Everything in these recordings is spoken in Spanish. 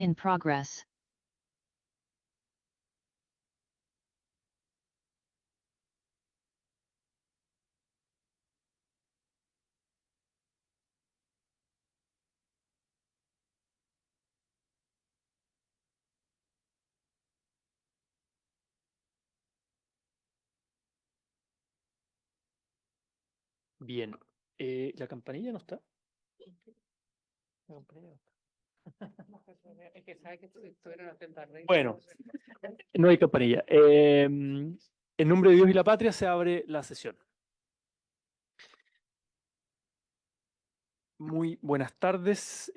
In progress. Bien, ¿la campanilla no está? La campanilla no está. Es que sabe que estuvieron haciendo arreglos. Bueno, no hay campanilla. En nombre de Dios y la patria se abre la sesión. Muy buenas tardes.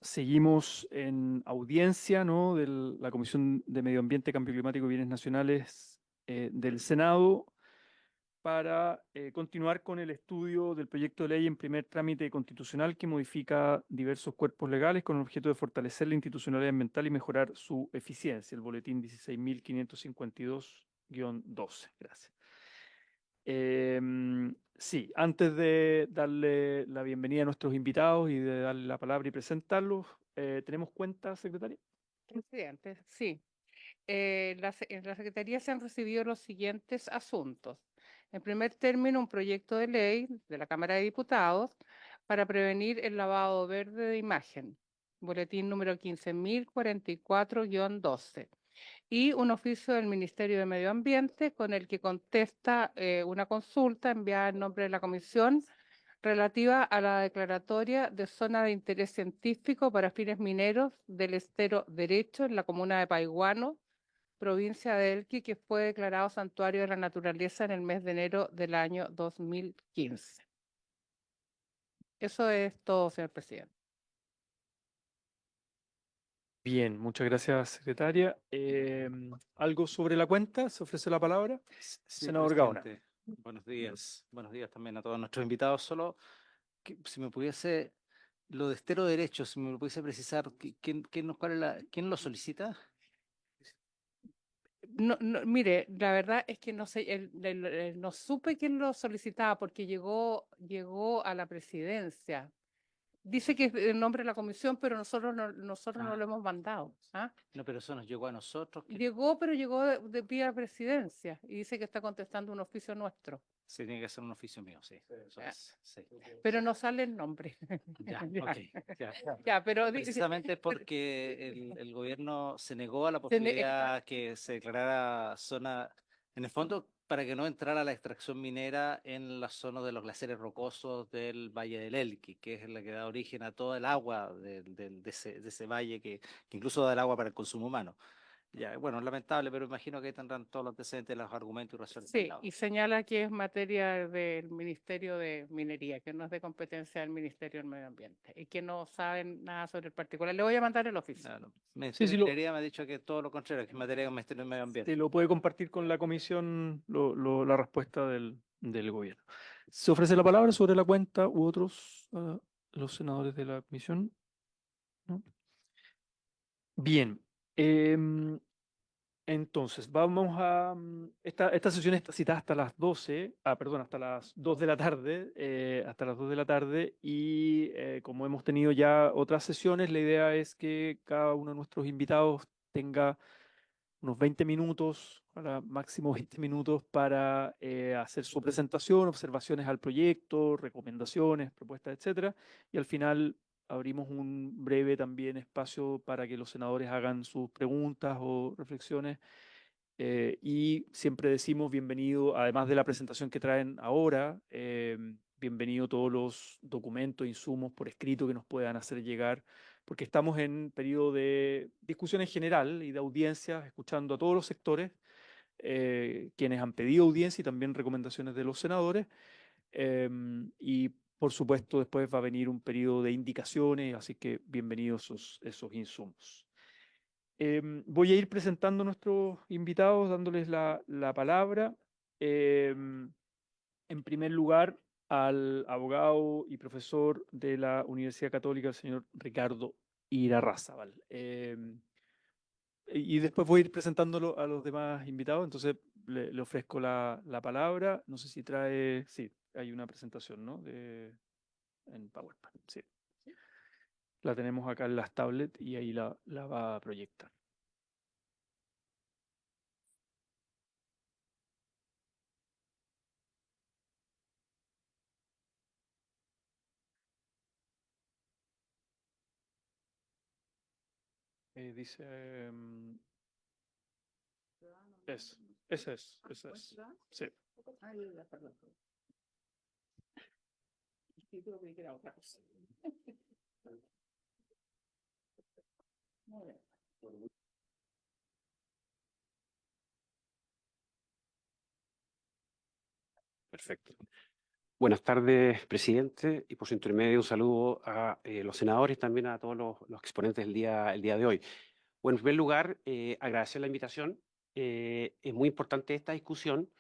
Seguimos en audiencia, ¿no?, de la Comisión de Medio Ambiente, Cambio Climático y Bienes Nacionales del Senado para continuar con el estudio del proyecto de ley en primer trámite constitucional que modifica diversos cuerpos legales con el objeto de fortalecer la institucionalidad ambiental y mejorar su eficiencia, el boletín 16.552-12. Gracias. Sí, antes de darle la bienvenida a nuestros invitados y de darle la palabra y presentarlos, ¿tenemos cuenta, secretaria? Presidente, sí. En la Secretaría se han recibido los siguientes asuntos. En primer término, un proyecto de ley de la Cámara de Diputados para prevenir el lavado verde de imagen, boletín número 15.044-12, y un oficio del Ministerio de Medio Ambiente con el que contesta una consulta enviada en nombre de la Comisión relativa a la declaratoria de zona de interés científico para fines mineros del estero Derecho en la comuna de Paiguano, provincia de Elqui, que fue declarado santuario de la naturaleza en el mes de enero del año 2015. Eso es todo, señor presidente. Bien, muchas gracias, secretaria. ¿Algo sobre la cuenta? ¿Se ofrece la palabra? Sí, Senador Gaona. presidente. Buenos días. Buenos días también a todos nuestros invitados. Solo que si me pudiese, lo de estero derecho, si me lo pudiese precisar, ¿quién lo solicita? Mire, la verdad es que no sé, no supe quién lo solicitaba porque llegó a la presidencia. Dice que es el nombre de la comisión, pero nosotros no Ah, lo hemos mandado. ¿Ah? no, pero eso nos llegó a nosotros, que Llegó, pero llegó de vía presidencia y dice que está contestando un oficio nuestro, se tiene que hacer un oficio mío, sí. Eso Ah. es, sí. pero no sale el nombre. Ya, Ya, ok, ya. ya, pero Precisamente porque el gobierno se negó a la Tiene- posibilidad que se declarara zona, en el fondo, para que no entrara la extracción minera en la zona de los glaciares rocosos del Valle del Elqui, que es la que da origen a todo el agua de ese valle que incluso da el agua para el consumo humano. Ya, bueno, lamentable, pero imagino que tendrán todos los antecedentes, los argumentos y razones del sí, lado. y señala que es materia del Ministerio de Minería, que no es de competencia del Ministerio del Medio Ambiente y que no saben nada sobre el particular. Le voy a mandar el oficio. No, no. El Sí, Ministerio sí, de Minería me ha dicho que todo lo contrario, que es materia del Ministerio del Medio Ambiente. se lo puede compartir con la comisión la respuesta del gobierno. ¿Se ofrece la palabra sobre la cuenta u otros los senadores de la comisión? ¿No? Bien. Entonces, vamos a... esta sesión está citada hasta las 12, perdón, hasta las 2 de la tarde, hasta las 2 de la tarde, y como hemos tenido ya otras sesiones, la idea es que cada uno de nuestros invitados tenga unos 20 minutos, ahora máximo 20 minutos, para hacer su presentación, observaciones al proyecto, recomendaciones, propuestas, etcétera, y al final abrimos un breve también espacio para que los senadores hagan sus preguntas o reflexiones. Y siempre decimos bienvenido, además de la presentación que traen ahora, bienvenido todos los documentos, insumos por escrito que nos puedan hacer llegar, porque estamos en periodo de discusión en general y de audiencias, escuchando a todos los sectores, quienes han pedido audiencia y también recomendaciones de los senadores. Y por supuesto, después va a venir un periodo de indicaciones, así que bienvenidos esos insumos. Voy a ir presentando a nuestros invitados, dándoles la palabra. En primer lugar, al abogado y profesor de la Universidad Católica, el señor Ricardo Irarrázaval. Y después voy a ir presentándolo a los demás invitados, entonces le ofrezco la palabra. No sé si trae, sí, hay una presentación, ¿no? En PowerPoint, sí. La tenemos acá en las tablets y ahí la va a proyectar. Dice... ese es. Sí. Perfecto. Buenas tardes, presidente, y por su intermedio un saludo a los senadores, también a todos los exponentes el día de hoy. Bueno, en primer lugar, agradecer la invitación. Es muy importante esta discusión.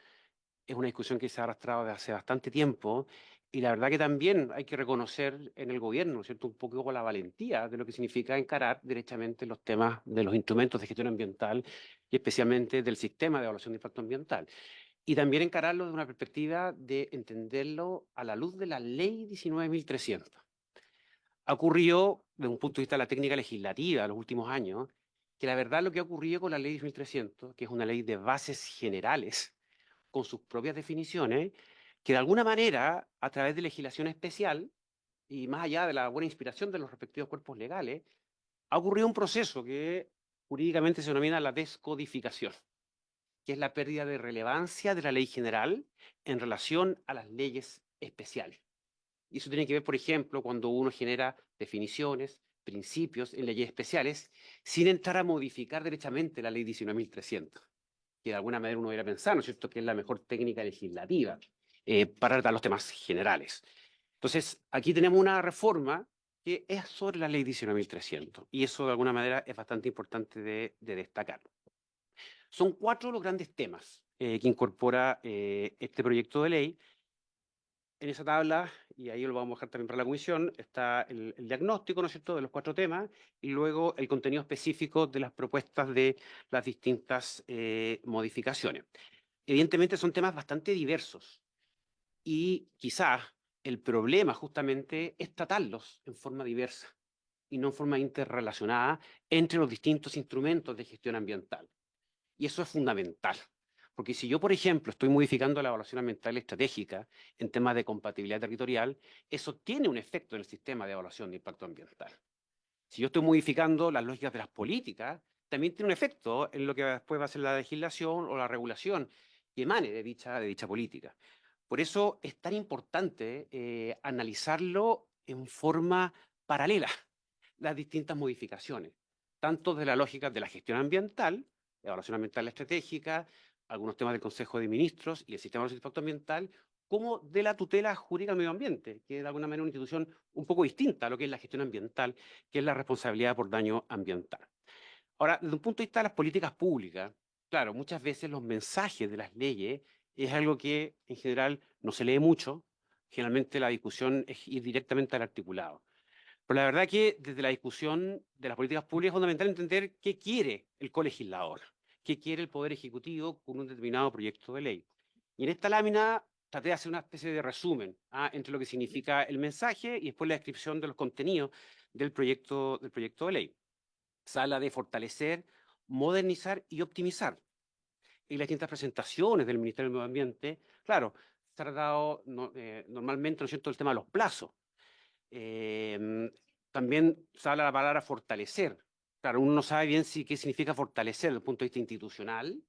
Es una discusión que se ha arrastrado desde hace bastante tiempo y la verdad que también hay que reconocer en el gobierno, ¿no es cierto?, un poco la valentía de lo que significa encarar derechamente los temas de los instrumentos de gestión ambiental y especialmente del sistema de evaluación de impacto ambiental. Y también encararlo desde una perspectiva de entenderlo a la luz de la Ley 19.300. Ha ocurrido, desde un punto de vista de la técnica legislativa de los últimos años, que la verdad lo que ha ocurrido con la Ley 19.300, que es una ley de bases generales, con sus propias definiciones, que de alguna manera, a través de legislación especial, y más allá de la buena inspiración de los respectivos cuerpos legales, ha ocurrido un proceso que jurídicamente se denomina la descodificación, que es la pérdida de relevancia de la ley general en relación a las leyes especiales. Y eso tiene que ver, por ejemplo, cuando uno genera definiciones, principios en leyes especiales, sin entrar a modificar derechamente la ley 19.300, que de alguna manera uno hubiera pensado, ¿no es cierto?, que es la mejor técnica legislativa para tratar los temas generales. Entonces, aquí tenemos una reforma que es sobre la ley 19.300, y eso de alguna manera es bastante importante de destacar. Son 4 los grandes temas que incorpora este proyecto de ley. En esa tabla, y ahí lo vamos a dejar también para la comisión, está el diagnóstico, ¿no es cierto?, de los 4 temas, y luego el contenido específico de las propuestas de las distintas modificaciones. Evidentemente son temas bastante diversos, y quizás el problema justamente es tratarlos en forma diversa y no en forma interrelacionada entre los distintos instrumentos de gestión ambiental. Y eso es fundamental. Porque si yo, por ejemplo, estoy modificando la evaluación ambiental estratégica en temas de compatibilidad territorial, eso tiene un efecto en el sistema de evaluación de impacto ambiental. Si yo estoy modificando las lógicas de las políticas, también tiene un efecto en lo que después va a ser la legislación o la regulación que emane de dicha política. Por eso es tan importante analizarlo en forma paralela, las distintas modificaciones, tanto de la lógica de la gestión ambiental, evaluación ambiental estratégica, algunos temas del Consejo de Ministros y el sistema de impacto ambiental, como de la tutela jurídica al medio ambiente, que es de alguna manera una institución un poco distinta a lo que es la gestión ambiental, que es la responsabilidad por daño ambiental. Ahora, desde un punto de vista de las políticas públicas, claro, muchas veces los mensajes de las leyes es algo que en general no se lee mucho. Generalmente la discusión es ir directamente al articulado. Pero la verdad que desde la discusión de las políticas públicas es fundamental entender qué quiere el colegislador, qué quiere el Poder Ejecutivo con un determinado proyecto de ley. Y en esta lámina traté de hacer una especie de resumen entre lo que significa el mensaje y después la descripción de los contenidos del proyecto de ley. Se habla de fortalecer, modernizar y optimizar. Y las distintas presentaciones del Ministerio del Medio Ambiente, claro, se ha tratado normalmente, ¿no es cierto?, el tema de los plazos. También se habla la palabra fortalecer. Claro, uno no sabe bien qué significa fortalecer desde el punto de vista institucional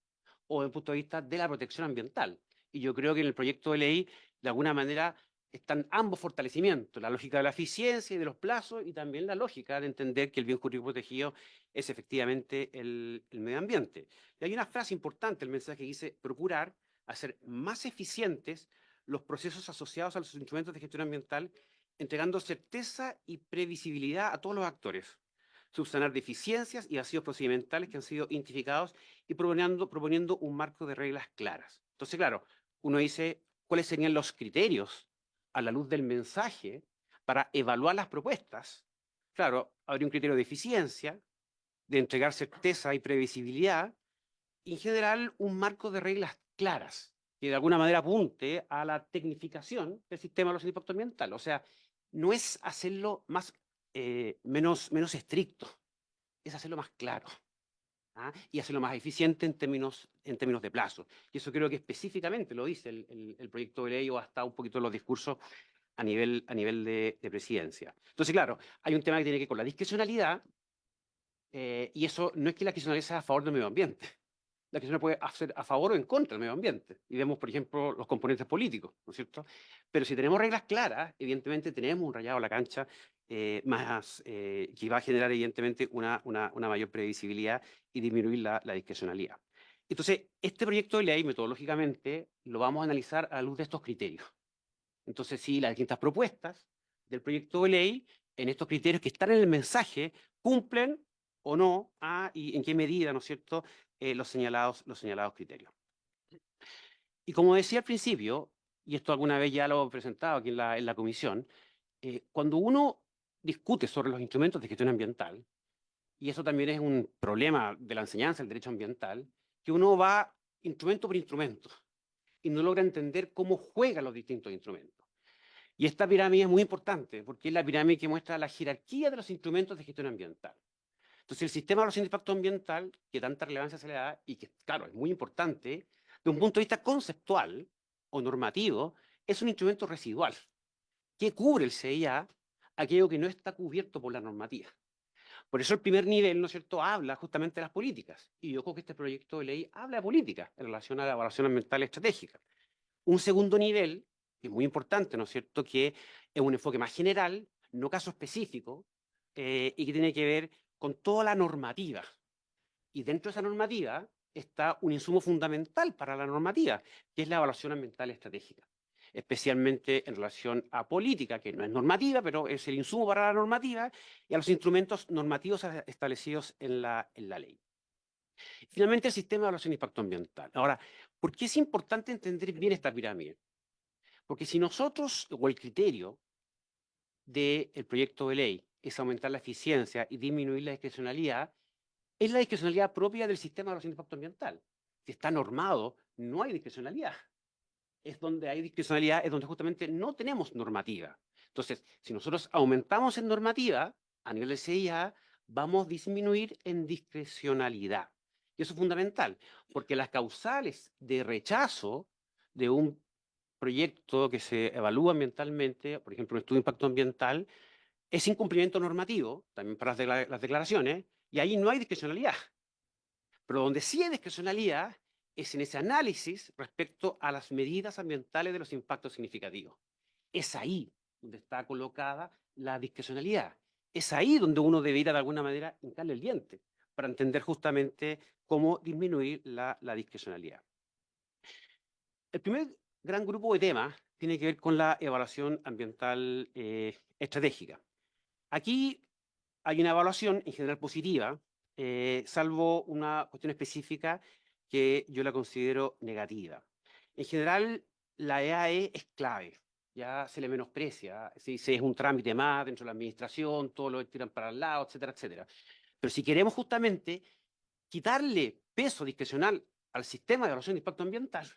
o desde el punto de vista de la protección ambiental. Y yo creo que en el proyecto de ley, de alguna manera, están ambos fortalecimientos, la lógica de la eficiencia y de los plazos y también la lógica de entender que el bien jurídico protegido es efectivamente el medio ambiente. Y hay una frase importante, el mensaje que dice, procurar hacer más eficientes los procesos asociados a los instrumentos de gestión ambiental, entregando certeza y previsibilidad a todos los actores, subsanar deficiencias y vacíos procedimentales que han sido identificados y proponiendo un marco de reglas claras. Entonces, claro, uno dice, ¿cuáles serían los criterios a la luz del mensaje para evaluar las propuestas? Claro, habría un criterio de eficiencia, de entregar certeza y previsibilidad, y en general un marco de reglas claras, que de alguna manera apunte a la tecnificación del sistema de los impactos ambientales. O sea, no es hacerlo más menos estricto, es hacerlo más claro. ¿Ah? Y hacerlo más eficiente en términos de plazo. Y eso creo que específicamente lo dice el proyecto de ley o hasta un poquito los discursos a nivel de presidencia. Entonces, claro, hay un tema que tiene que ver con la discrecionalidad, y eso no es que la discrecionalidad sea a favor del medio ambiente. La discrecionalidad puede hacer a favor o en contra del medio ambiente. Y vemos, por ejemplo, los componentes políticos, ¿no es cierto? Pero si tenemos reglas claras, evidentemente tenemos un rayado a la cancha que va a generar, evidentemente, una mayor previsibilidad y disminuir la discrecionalidad. Entonces, este proyecto de ley, metodológicamente, lo vamos a analizar a la luz de estos criterios. Entonces, si las distintas propuestas del proyecto de ley, en estos criterios que están en el mensaje, cumplen o no, y en qué medida, ¿no es cierto?, los señalados criterios. Y como decía al principio, y esto alguna vez ya lo he presentado aquí en la comisión, cuando uno discute sobre los instrumentos de gestión ambiental, y eso también es un problema de la enseñanza del derecho ambiental, que uno va instrumento por instrumento y no logra entender cómo juegan los distintos instrumentos. Y esta pirámide es muy importante porque es la pirámide que muestra la jerarquía de los instrumentos de gestión ambiental. Entonces, el sistema de evaluación de impacto ambiental, que tanta relevancia se le da y que, claro, es muy importante, de un punto de vista conceptual o normativo, es un instrumento residual que cubre el CIA aquello que no está cubierto por la normativa. Por eso el primer nivel, ¿no es cierto?, habla justamente de las políticas. Y yo creo que este proyecto de ley habla de políticas en relación a la evaluación ambiental estratégica. Un segundo nivel, que es muy importante, ¿no es cierto?, que es un enfoque más general, no caso específico, y que tiene que ver con toda la normativa. Y dentro de esa normativa está un insumo fundamental para la normativa, que es la evaluación ambiental estratégica, especialmente en relación a política, que no es normativa, pero es el insumo para la normativa, y a los instrumentos normativos establecidos en la ley. Finalmente, el sistema de evaluación de impacto ambiental. Ahora, ¿por qué es importante entender bien esta pirámide? Porque si nosotros, o el criterio del proyecto de ley es aumentar la eficiencia y disminuir la discrecionalidad, es la discrecionalidad propia del sistema de evaluación de impacto ambiental. Si está normado, no hay discrecionalidad. Es donde hay discrecionalidad, es donde justamente no tenemos normativa. Entonces, si nosotros aumentamos en normativa, a nivel de CIA, vamos a disminuir en discrecionalidad. Y eso es fundamental, porque las causales de rechazo de un proyecto que se evalúa ambientalmente, por ejemplo, un estudio de impacto ambiental, es incumplimiento normativo, también para las declaraciones, y ahí no hay discrecionalidad. Pero donde sí hay discrecionalidad es en ese análisis respecto a las medidas ambientales de los impactos significativos. Es ahí donde está colocada la discrecionalidad. Es ahí donde uno debería de alguna manera hincarle el diente para entender justamente cómo disminuir la discrecionalidad. El primer gran grupo de temas tiene que ver con la evaluación ambiental estratégica. Aquí hay una evaluación en general positiva, salvo una cuestión específica que yo la considero negativa. En general, la EAE es clave, ya se le menosprecia, se dice es un trámite más dentro de la administración, todo lo tiran para el lado, etcétera, etcétera. Pero si queremos justamente quitarle peso discrecional al sistema de evaluación de impacto ambiental,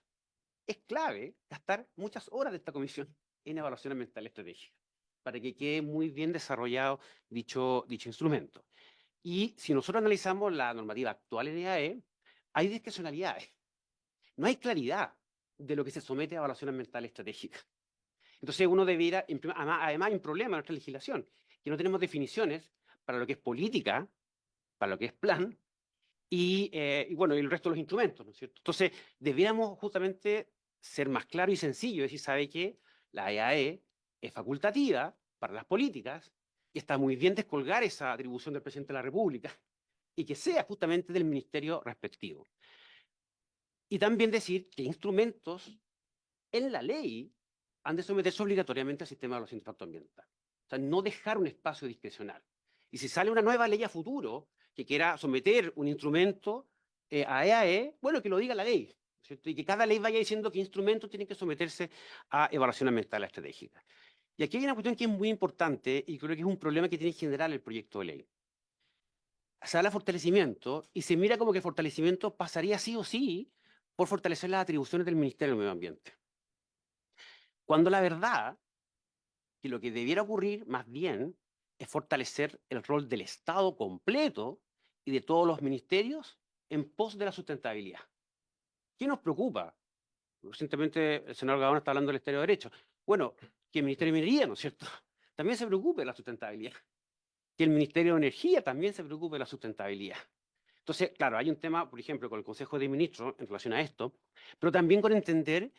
es clave gastar muchas horas de esta comisión en evaluación ambiental estratégica para que quede muy bien desarrollado dicho instrumento. Y si nosotros analizamos la normativa actual en EAE, hay discrecionalidades. No hay claridad de lo que se somete a evaluación ambiental estratégica. Entonces uno debiera, además hay un problema en nuestra legislación, que no tenemos definiciones para lo que es política, para lo que es plan, y bueno, y el resto de los instrumentos, ¿no es cierto? Entonces debiéramos justamente ser más claro y sencillo, decir, ¿sabe qué? La EAE es facultativa para las políticas y está muy bien descolgar esa atribución del presidente de la República y que sea justamente del ministerio respectivo. Y también decir que instrumentos en la ley han de someterse obligatoriamente al sistema de evaluación de impacto ambiental. O sea, no dejar un espacio discrecional. Y si sale una nueva ley a futuro que quiera someter un instrumento a EAE, bueno, que lo diga la ley, ¿cierto? Y que cada ley vaya diciendo qué instrumentos tienen que someterse a evaluación ambiental estratégica. Y aquí hay una cuestión que es muy importante y creo que es un problema que tiene en general el proyecto de ley. Se habla de fortalecimiento y se mira como que el fortalecimiento pasaría sí o sí por fortalecer las atribuciones del Ministerio del Medio Ambiente. Cuando la verdad, que lo que debiera ocurrir más bien es fortalecer el rol del Estado completo y de todos los ministerios en pos de la sustentabilidad. ¿Qué nos preocupa? Recientemente el senador Gaona está hablando del Estado de Derecho. Bueno, que el Ministerio de Minería, ¿no es cierto?, también se preocupe de la sustentabilidad. Que el Ministerio de Energía también se preocupe de la sustentabilidad. Entonces, claro, hay un tema, por ejemplo, con el Consejo de Ministros en relación a esto, pero también con entender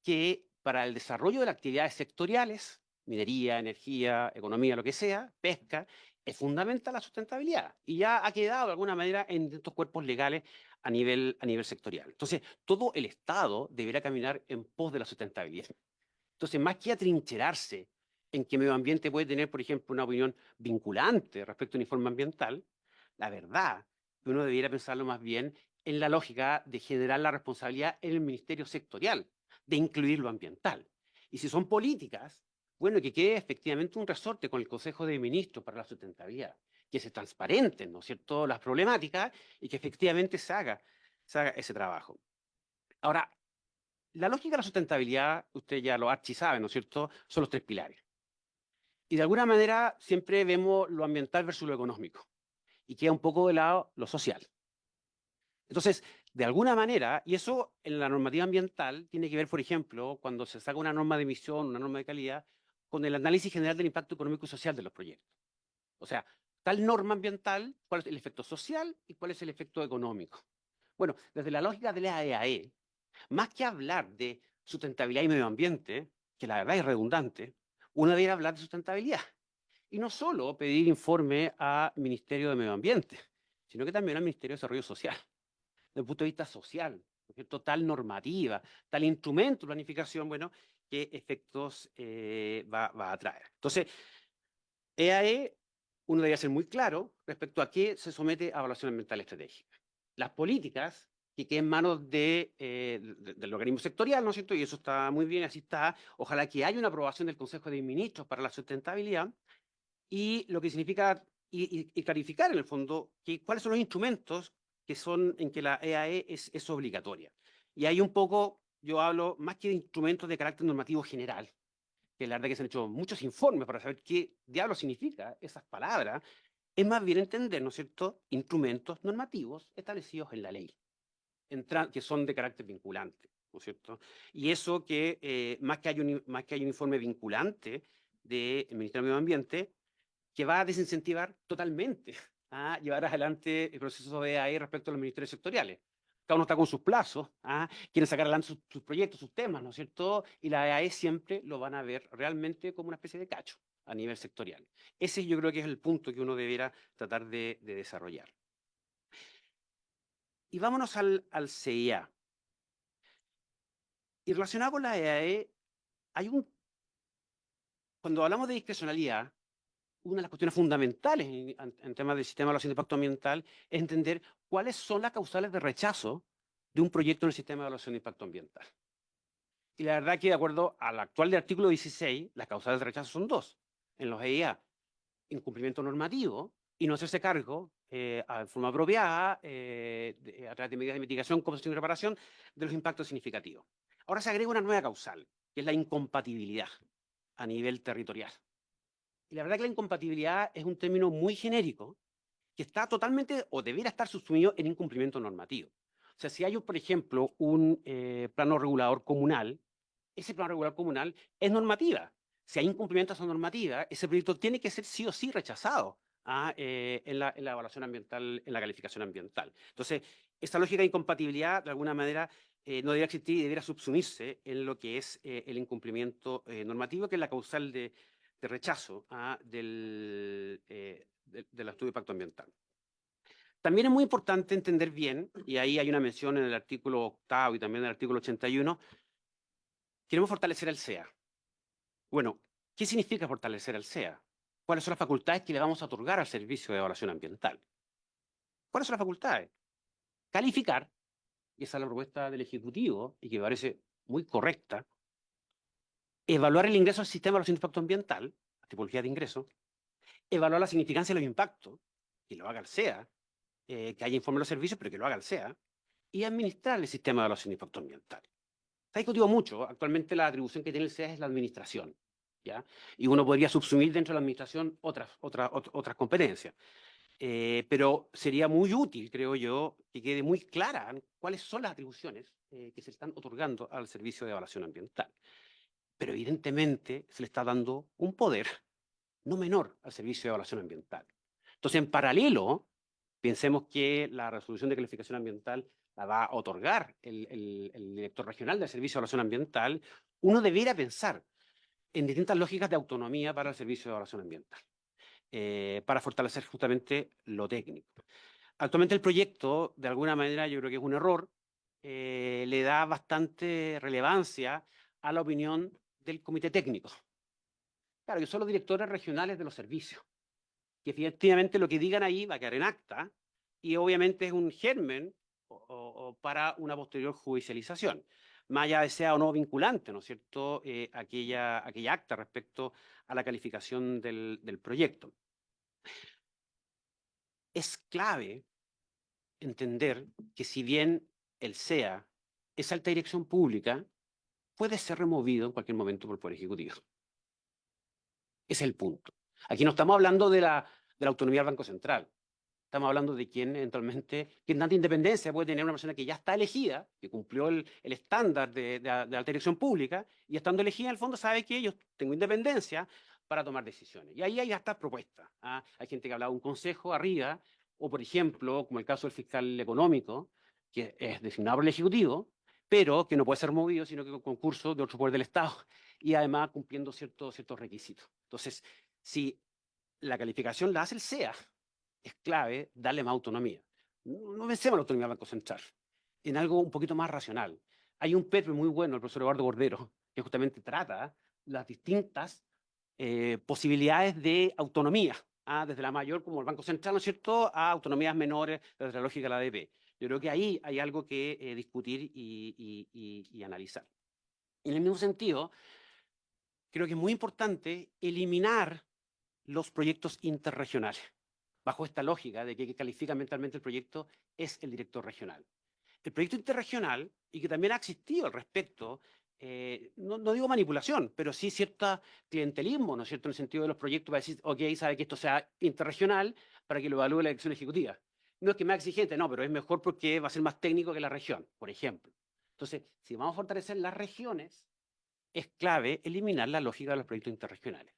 que para el desarrollo de las actividades sectoriales, minería, energía, economía, lo que sea, pesca, es fundamental la sustentabilidad. Y ya ha quedado de alguna manera en estos cuerpos legales a nivel sectorial. Entonces, todo el Estado deberá caminar en pos de la sustentabilidad. Entonces, más que atrincherarse en que medio ambiente puede tener, por ejemplo, una opinión vinculante respecto a un informe ambiental, la verdad que uno debiera pensarlo más bien en la lógica de generar la responsabilidad en el ministerio sectorial, de incluir lo ambiental. Y si son políticas, bueno, que quede efectivamente un resorte con el Consejo de Ministros para la sustentabilidad, que se transparenten, ¿no es cierto?, las problemáticas y que efectivamente se haga ese trabajo. Ahora, la lógica de la sustentabilidad, usted ya lo sabe, ¿no es cierto?, son los tres pilares. Y de alguna manera siempre vemos lo ambiental versus lo económico. Y queda un poco de lado lo social. Entonces, de alguna manera, y eso en la normativa ambiental tiene que ver, por ejemplo, cuando se saca una norma de emisión, una norma de calidad, con el análisis general del impacto económico y social de los proyectos. O sea, tal norma ambiental, cuál es el efecto social y cuál es el efecto económico. Bueno, desde la lógica de la EAE, más que hablar de sustentabilidad y medio ambiente, que la verdad es redundante, uno debería hablar de sustentabilidad. Y no solo pedir informe al Ministerio de Medio Ambiente, sino que también al Ministerio de Desarrollo Social. Desde el punto de vista social, ¿no es cierto?, tal normativa, tal instrumento de planificación, bueno, qué efectos va a traer. Entonces, EAE, uno debería ser muy claro respecto a qué se somete a evaluación ambiental estratégica. Las políticas que queden en manos del organismo sectorial, ¿no es cierto? Y eso está muy bien, así está. Ojalá que haya una aprobación del Consejo de Ministros para la sustentabilidad y lo que significa y clarificar en el fondo cuáles son los instrumentos que son en que la EAE es obligatoria. Y ahí un poco yo hablo más que de instrumentos de carácter normativo general, que la verdad que se han hecho muchos informes para saber qué diablo significa esas palabras, es más bien entender, ¿no es cierto?, instrumentos normativos establecidos en la ley, que son de carácter vinculante, ¿no es cierto? Y eso que más que hay un informe vinculante del Ministerio de Medio Ambiente, que va a desincentivar totalmente a llevar adelante el proceso de EAE respecto a los ministerios sectoriales. Cada uno está con sus plazos, quieren sacar adelante sus proyectos, sus temas, ¿no es cierto? Y la EAE siempre lo van a ver realmente como una especie de cacho a nivel sectorial. Ese yo creo que es el punto que uno debiera tratar de desarrollar. Y vámonos al CIA. Y relacionado con la EAE, cuando hablamos de discrecionalidad, una de las cuestiones fundamentales en temas del sistema de evaluación de impacto ambiental es entender cuáles son las causales de rechazo de un proyecto en el sistema de evaluación de impacto ambiental. Y la verdad que de acuerdo al actual del artículo 16, las causales de rechazo son dos. En los EIA, incumplimiento normativo y no hacerse cargo de forma apropiada, a través de medidas de mitigación, compensación y reparación, de los impactos significativos. Ahora se agrega una nueva causal, que es la incompatibilidad a nivel territorial. Y la verdad que la incompatibilidad es un término muy genérico que está totalmente o debiera estar subsumido en incumplimiento normativo. O sea, si hay, por ejemplo, un plano regulador comunal, ese plano regulador comunal es normativa. Si hay incumplimiento de esa normativa, ese proyecto tiene que ser sí o sí rechazado en la evaluación ambiental, en la calificación ambiental. Entonces, esta lógica de incompatibilidad, de alguna manera, no debería existir y debería subsumirse en lo que es el incumplimiento normativo, que es la causal de rechazo del estudio de impacto ambiental. También es muy importante entender bien, y ahí hay una mención en el artículo 8º y también en el artículo 81, queremos fortalecer al CEA. Bueno, ¿qué significa fortalecer al CEA? ¿Cuáles son las facultades que le vamos a otorgar al Servicio de Evaluación Ambiental? ¿Cuáles son las facultades? Calificar, y esa es la propuesta del Ejecutivo, y que me parece muy correcta, evaluar el ingreso al sistema de evaluación de impacto ambiental, la tipología de ingreso, evaluar la significancia de los impactos, que lo haga el CEA, que haya informe de los servicios, pero que lo haga el CEA, y administrar el sistema de evaluación de impacto ambiental. Se ha discutido mucho, actualmente la atribución que tiene el CEA es la administración. ¿ya? Y uno podría subsumir dentro de la administración otras competencias. Pero sería muy útil, creo yo, que quede muy clara cuáles son las atribuciones que se están otorgando al Servicio de Evaluación Ambiental. Pero evidentemente se le está dando un poder no menor al Servicio de Evaluación Ambiental. Entonces, en paralelo, pensemos que la resolución de calificación ambiental la va a otorgar el director regional del Servicio de Evaluación Ambiental. Uno debiera pensar en distintas lógicas de autonomía para el Servicio de Evaluación Ambiental, para fortalecer justamente lo técnico. Actualmente el proyecto, de alguna manera, yo creo que es un error, le da bastante relevancia a la opinión del comité técnico. Claro, que son los directores regionales de los servicios, que efectivamente lo que digan ahí va a quedar en acta y obviamente es un germen o para una posterior judicialización, más allá de sea o no vinculante, ¿no es cierto?, aquella acta respecto a la calificación del proyecto. Es clave entender que si bien el SEA es alta dirección pública, puede ser removido en cualquier momento por el Poder Ejecutivo. Ese es el punto. Aquí no estamos hablando de la autonomía del Banco Central. Estamos hablando de quién eventualmente, qué tanta independencia puede tener una persona que ya está elegida, que cumplió el estándar de alta dirección pública, y estando elegida, en el fondo sabe que yo tengo independencia para tomar decisiones. Y ahí hay hasta propuestas. ¿Ah? Hay gente que ha hablado de un consejo arriba, o por ejemplo, como el caso del fiscal económico, que es designado por el Ejecutivo, pero que no puede ser movido, sino que con concurso de otro poder del Estado, y además cumpliendo ciertos requisitos. Entonces, si la calificación la hace el SEA, es clave darle más autonomía. No pensemos en la autonomía del Banco Central, en algo un poquito más racional. Hay un paper muy bueno, el profesor Eduardo Cordero, que justamente trata las distintas posibilidades de autonomía, desde la mayor, como el Banco Central, ¿no es cierto?, a autonomías menores, desde la lógica de la ADP. Yo creo que ahí hay algo que discutir y analizar. Y en el mismo sentido, creo que es muy importante eliminar los proyectos interregionales, bajo esta lógica de que el que califica ambientalmente el proyecto es el director regional. El proyecto interregional, y que también ha existido al respecto, no digo manipulación, pero sí cierto clientelismo, ¿no es cierto?, en el sentido de los proyectos para decir, ok, sabe que esto sea interregional para que lo evalúe la dirección ejecutiva. No es que más exigente, no, pero es mejor porque va a ser más técnico que la región, por ejemplo. Entonces, si vamos a fortalecer las regiones, es clave eliminar la lógica de los proyectos interregionales.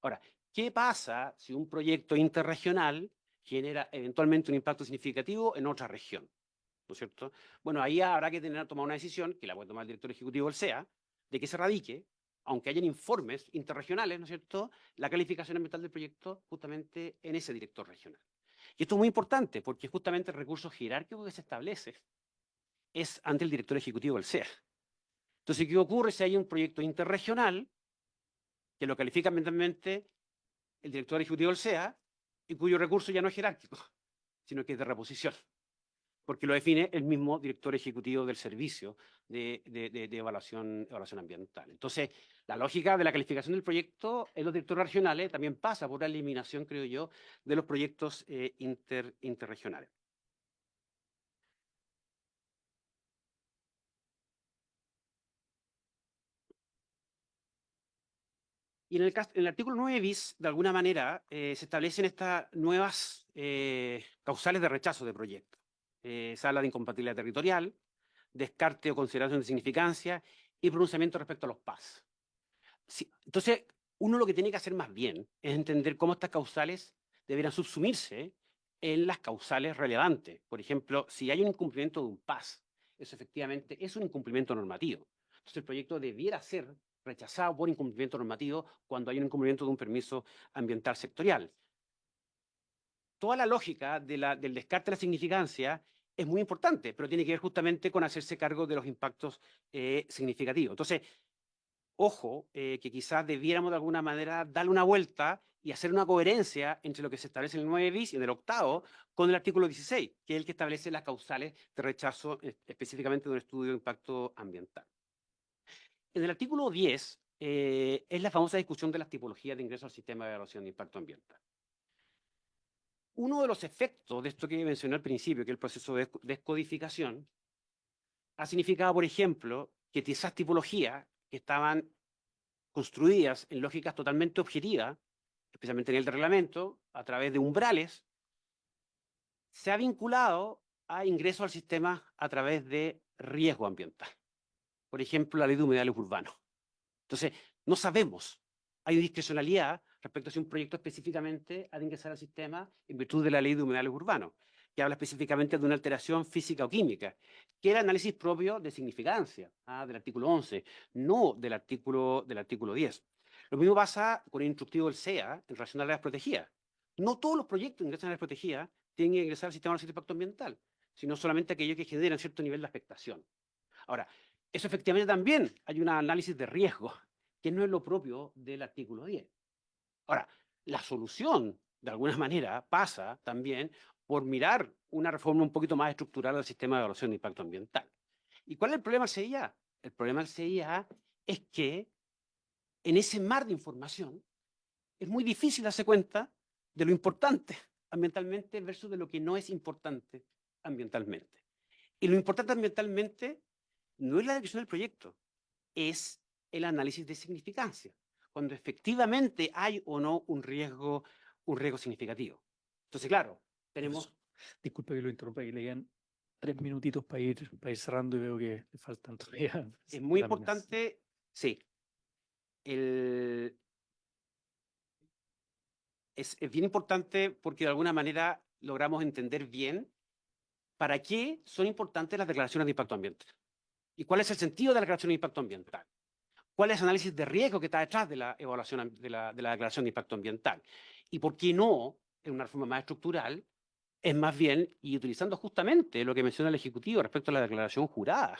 Ahora, ¿qué pasa si un proyecto interregional genera eventualmente un impacto significativo en otra región? ¿No es cierto? Bueno, ahí habrá que tomar una decisión, que la puede tomar el director ejecutivo del SEA, de que se radique, aunque hayan informes interregionales, ¿no es cierto?, la calificación ambiental del proyecto justamente en ese director regional. Y esto es muy importante porque justamente el recurso jerárquico que se establece es ante el director ejecutivo del SEA. Entonces, ¿qué ocurre si hay un proyecto interregional que lo califica ambientalmente el director ejecutivo del SEA y cuyo recurso ya no es jerárquico, sino que es de reposición, porque lo define el mismo director ejecutivo del servicio de evaluación ambiental? Entonces, la lógica de la calificación del proyecto en los directores regionales también pasa por la eliminación, creo yo, de los proyectos interregionales. Y en el artículo 9 bis, de alguna manera, se establecen estas nuevas causales de rechazo de proyectos. Se habla de incompatibilidad territorial, descarte o consideración de significancia y pronunciamiento respecto a los PAS. Sí, entonces, uno lo que tiene que hacer más bien es entender cómo estas causales deberán subsumirse en las causales relevantes. Por ejemplo, si hay un incumplimiento de un PAS, eso efectivamente es un incumplimiento normativo. Entonces, el proyecto debiera ser rechazado por incumplimiento normativo cuando hay un incumplimiento de un permiso ambiental sectorial. Toda la lógica del descarte de la significancia es muy importante, pero tiene que ver justamente con hacerse cargo de los impactos significativos. Entonces, ojo, que quizás debiéramos de alguna manera darle una vuelta y hacer una coherencia entre lo que se establece en el 9 bis y en el 8º con el artículo 16, que es el que establece las causales de rechazo específicamente de un estudio de impacto ambiental. En el artículo 10 es la famosa discusión de las tipologías de ingreso al sistema de evaluación de impacto ambiental. Uno de los efectos de esto que mencioné al principio, que es el proceso de descodificación, ha significado, por ejemplo, que esas tipologías que estaban construidas en lógicas totalmente objetivas, especialmente en el de reglamento, a través de umbrales, se ha vinculado a ingreso al sistema a través de riesgo ambiental. Por ejemplo, la ley de humedales urbanos. Entonces, no sabemos. Hay discrecionalidad respecto a si un proyecto específicamente ha de ingresar al sistema en virtud de la ley de humedales urbanos, que habla específicamente de una alteración física o química, que es el análisis propio de significancia, del artículo 11, no del artículo 10. Lo mismo pasa con el instructivo del SEA en relación a áreas protegidas. No todos los proyectos que ingresan a áreas protegidas tienen que ingresar al sistema de impacto ambiental, sino solamente aquellos que generan cierto nivel de afectación. Ahora, eso efectivamente también hay un análisis de riesgo, que no es lo propio del artículo 10. Ahora, la solución, de alguna manera, pasa también por mirar una reforma un poquito más estructural del sistema de evaluación de impacto ambiental. ¿Y cuál es el problema del CIA? El problema del CIA es que en ese mar de información es muy difícil darse cuenta de lo importante ambientalmente versus de lo que no es importante ambientalmente. Y lo importante ambientalmente no es la descripción del proyecto, es el análisis de significancia, cuando efectivamente hay o no un riesgo significativo. Entonces, claro, tenemos... Disculpe que lo interrumpa, que le quedan 3 minutitos para ir cerrando y veo que le faltan todavía. Es muy láminas. importante, sí, es bien importante porque de alguna manera logramos entender bien para qué son importantes las declaraciones de impacto ambiental y cuál es el sentido de la declaración de impacto ambiental. ¿Cuál es el análisis de riesgo que está detrás de la evaluación de la declaración de impacto ambiental? Y por qué no, en una forma más estructural, es más bien, y utilizando justamente lo que menciona el Ejecutivo respecto a la declaración jurada,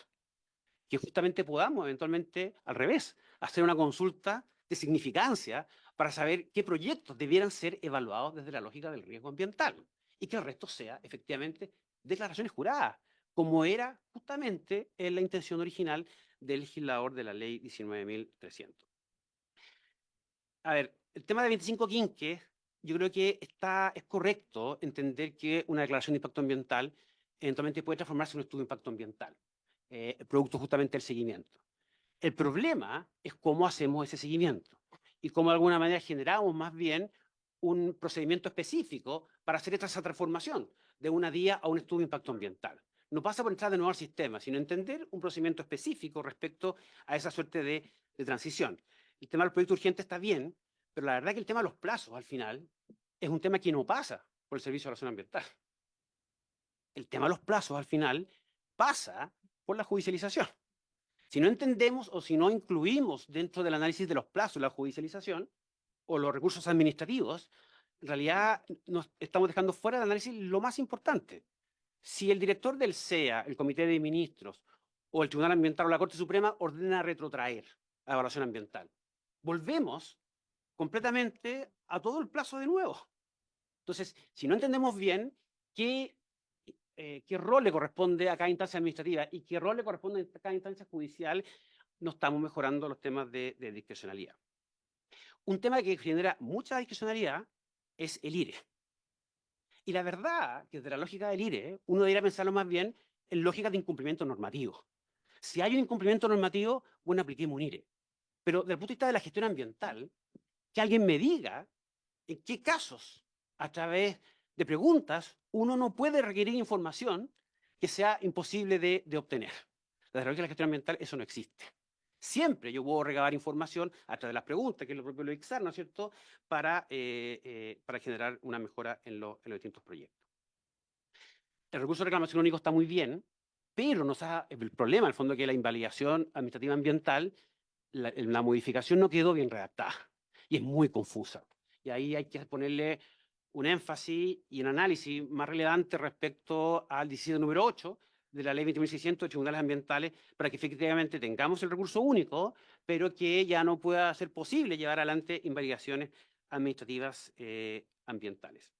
que justamente podamos eventualmente, al revés, hacer una consulta de significancia para saber qué proyectos debieran ser evaluados desde la lógica del riesgo ambiental y que el resto sea efectivamente declaraciones juradas, como era justamente la intención original del legislador de la ley 19.300. A ver, el tema de 25 quinques, yo creo que es correcto entender que una declaración de impacto ambiental eventualmente puede transformarse en un estudio de impacto ambiental, producto justamente del seguimiento. El problema es cómo hacemos ese seguimiento y cómo de alguna manera generamos más bien un procedimiento específico para hacer esa transformación de una DIA a un estudio de impacto ambiental. No pasa por entrar de nuevo al sistema, sino entender un procedimiento específico respecto a esa suerte de transición. El tema del proyecto urgente está bien, pero la verdad es que el tema de los plazos, al final, es un tema que no pasa por el Servicio de Evaluación Ambiental. El tema de los plazos, al final, pasa por la judicialización. Si no entendemos o si no incluimos dentro del análisis de los plazos la judicialización o los recursos administrativos, en realidad nos estamos dejando fuera del análisis lo más importante. Si el director del SEA, el Comité de Ministros, o el Tribunal Ambiental o la Corte Suprema ordena retrotraer la evaluación ambiental, volvemos completamente a todo el plazo de nuevo. Entonces, si no entendemos bien qué rol le corresponde a cada instancia administrativa y qué rol le corresponde a cada instancia judicial, no estamos mejorando los temas de discrecionalidad. Un tema que genera mucha discrecionalidad es el IRE. Y la verdad que desde la lógica del IRE, uno debería pensarlo más bien en lógica de incumplimiento normativo. Si hay un incumplimiento normativo, bueno, apliquemos un IRE. Pero desde el punto de vista de la gestión ambiental, que alguien me diga en qué casos, a través de preguntas, uno no puede requerir información que sea imposible de obtener. Desde la lógica de la gestión ambiental, eso no existe. Siempre yo puedo recabar información a través de las preguntas, que es lo propio de ICSAR, ¿no es cierto?, para generar una mejora en los distintos proyectos. El recurso de reclamación único está muy bien, pero el problema, al fondo, que la invalidación administrativa ambiental, la modificación no quedó bien redactada y es muy confusa. Y ahí hay que ponerle un énfasis y un análisis más relevante respecto al decidio número 8 de la ley 20.600 de tribunales ambientales para que efectivamente tengamos el recurso único, pero que ya no pueda ser posible llevar adelante invalidaciones administrativas ambientales.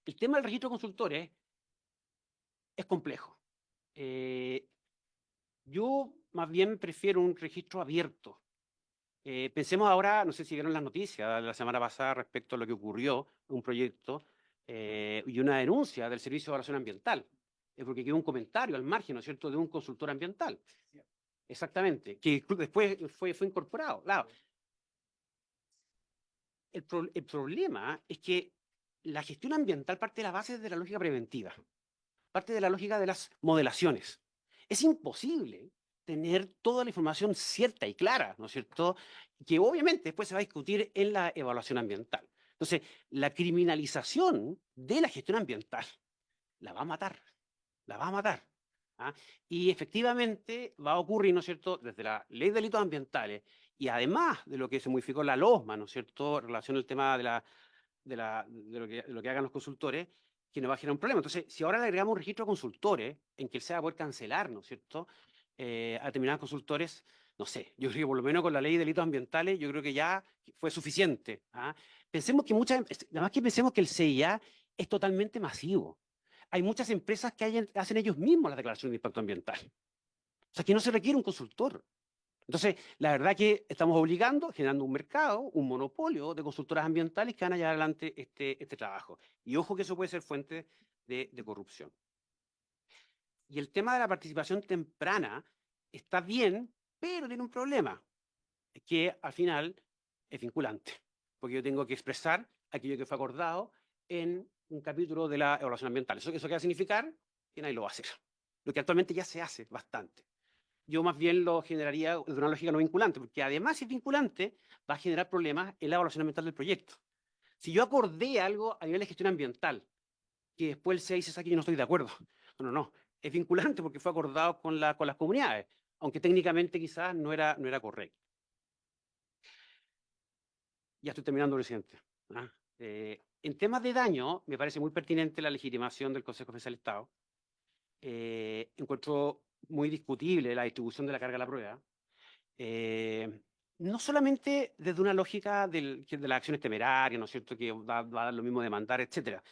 El tema del registro de consultores es complejo. Yo más bien prefiero un registro abierto. Pensemos ahora, no sé si vieron las noticias de la semana pasada respecto a lo que ocurrió en un proyecto y una denuncia del Servicio de Evaluación Ambiental, porque quedó un comentario al margen, ¿no es cierto?, de un consultor ambiental. Exactamente, que después fue incorporado. Claro. El problema es que la gestión ambiental parte de la base de la lógica preventiva, parte de la lógica de las modelaciones. Es imposible tener toda la información cierta y clara, ¿no es cierto? Que obviamente después se va a discutir en la evaluación ambiental. Entonces, la criminalización de la gestión ambiental la va a matar, la va a matar. ¿Ah? Y efectivamente va a ocurrir, ¿no es cierto?, desde la ley de delitos ambientales y además de lo que se modificó la LOSMA, ¿no es cierto?, en relación al tema de lo que hagan los consultores, que nos va a generar un problema. Entonces, si ahora le agregamos un registro de consultores en que él se va a poder cancelar, ¿no es cierto?, a determinados consultores, no sé, yo creo que por lo menos con la ley de delitos ambientales, yo creo que ya fue suficiente. ¿Ah? Pensemos que además que pensemos que el CIA es totalmente masivo. Hay muchas empresas que hacen ellos mismos la declaración de impacto ambiental. O sea, que no se requiere un consultor. Entonces, la verdad que estamos obligando, generando un mercado, un monopolio de consultoras ambientales que van a llevar adelante este trabajo. Y ojo que eso puede ser fuente de corrupción. Y el tema de la participación temprana está bien, pero tiene un problema, que al final es vinculante, porque yo tengo que expresar aquello que fue acordado en un capítulo de la evaluación ambiental. ¿Eso qué va a significar? Que nadie lo va a hacer. Lo que actualmente ya se hace bastante. Yo más bien lo generaría de una lógica no vinculante, porque además si es vinculante, va a generar problemas en la evaluación ambiental del proyecto. Si yo acordé algo a nivel de gestión ambiental, que después el CEI se saque y yo no estoy de acuerdo. No. Es vinculante porque fue acordado con las comunidades, aunque técnicamente quizás no era correcto. Ya estoy terminando, presidente. ¿Ah? En temas de daño, me parece muy pertinente la legitimación del Consejo Especial de Estado. Encuentro muy discutible la distribución de la carga a la prueba. No solamente desde una lógica de las acciones temerarias, ¿no es cierto?, que va a dar lo mismo demandar, etcétera,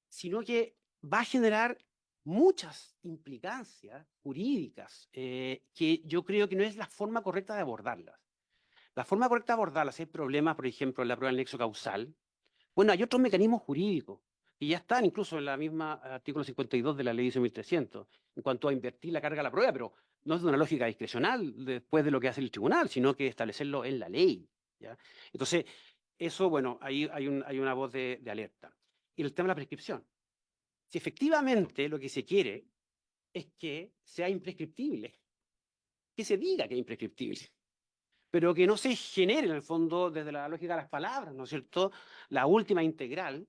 sino que va a generar muchas implicancias jurídicas que yo creo que no es la forma correcta de abordarlas. La forma correcta de abordarlas, si hay problemas, por ejemplo, en la prueba del nexo causal, bueno, hay otros mecanismos jurídicos que ya están incluso en la misma artículo 52 de la ley 1300 en cuanto a invertir la carga a la prueba, pero no es de una lógica discrecional después de lo que hace el tribunal, sino que establecerlo en la ley. ¿Ya? Entonces, eso, bueno, ahí hay una voz de alerta. Y el tema de la prescripción. Si efectivamente lo que se quiere es que sea imprescriptible, que se diga que es imprescriptible, pero que no se genere en el fondo desde la lógica de las palabras, ¿no es cierto?, la última integral,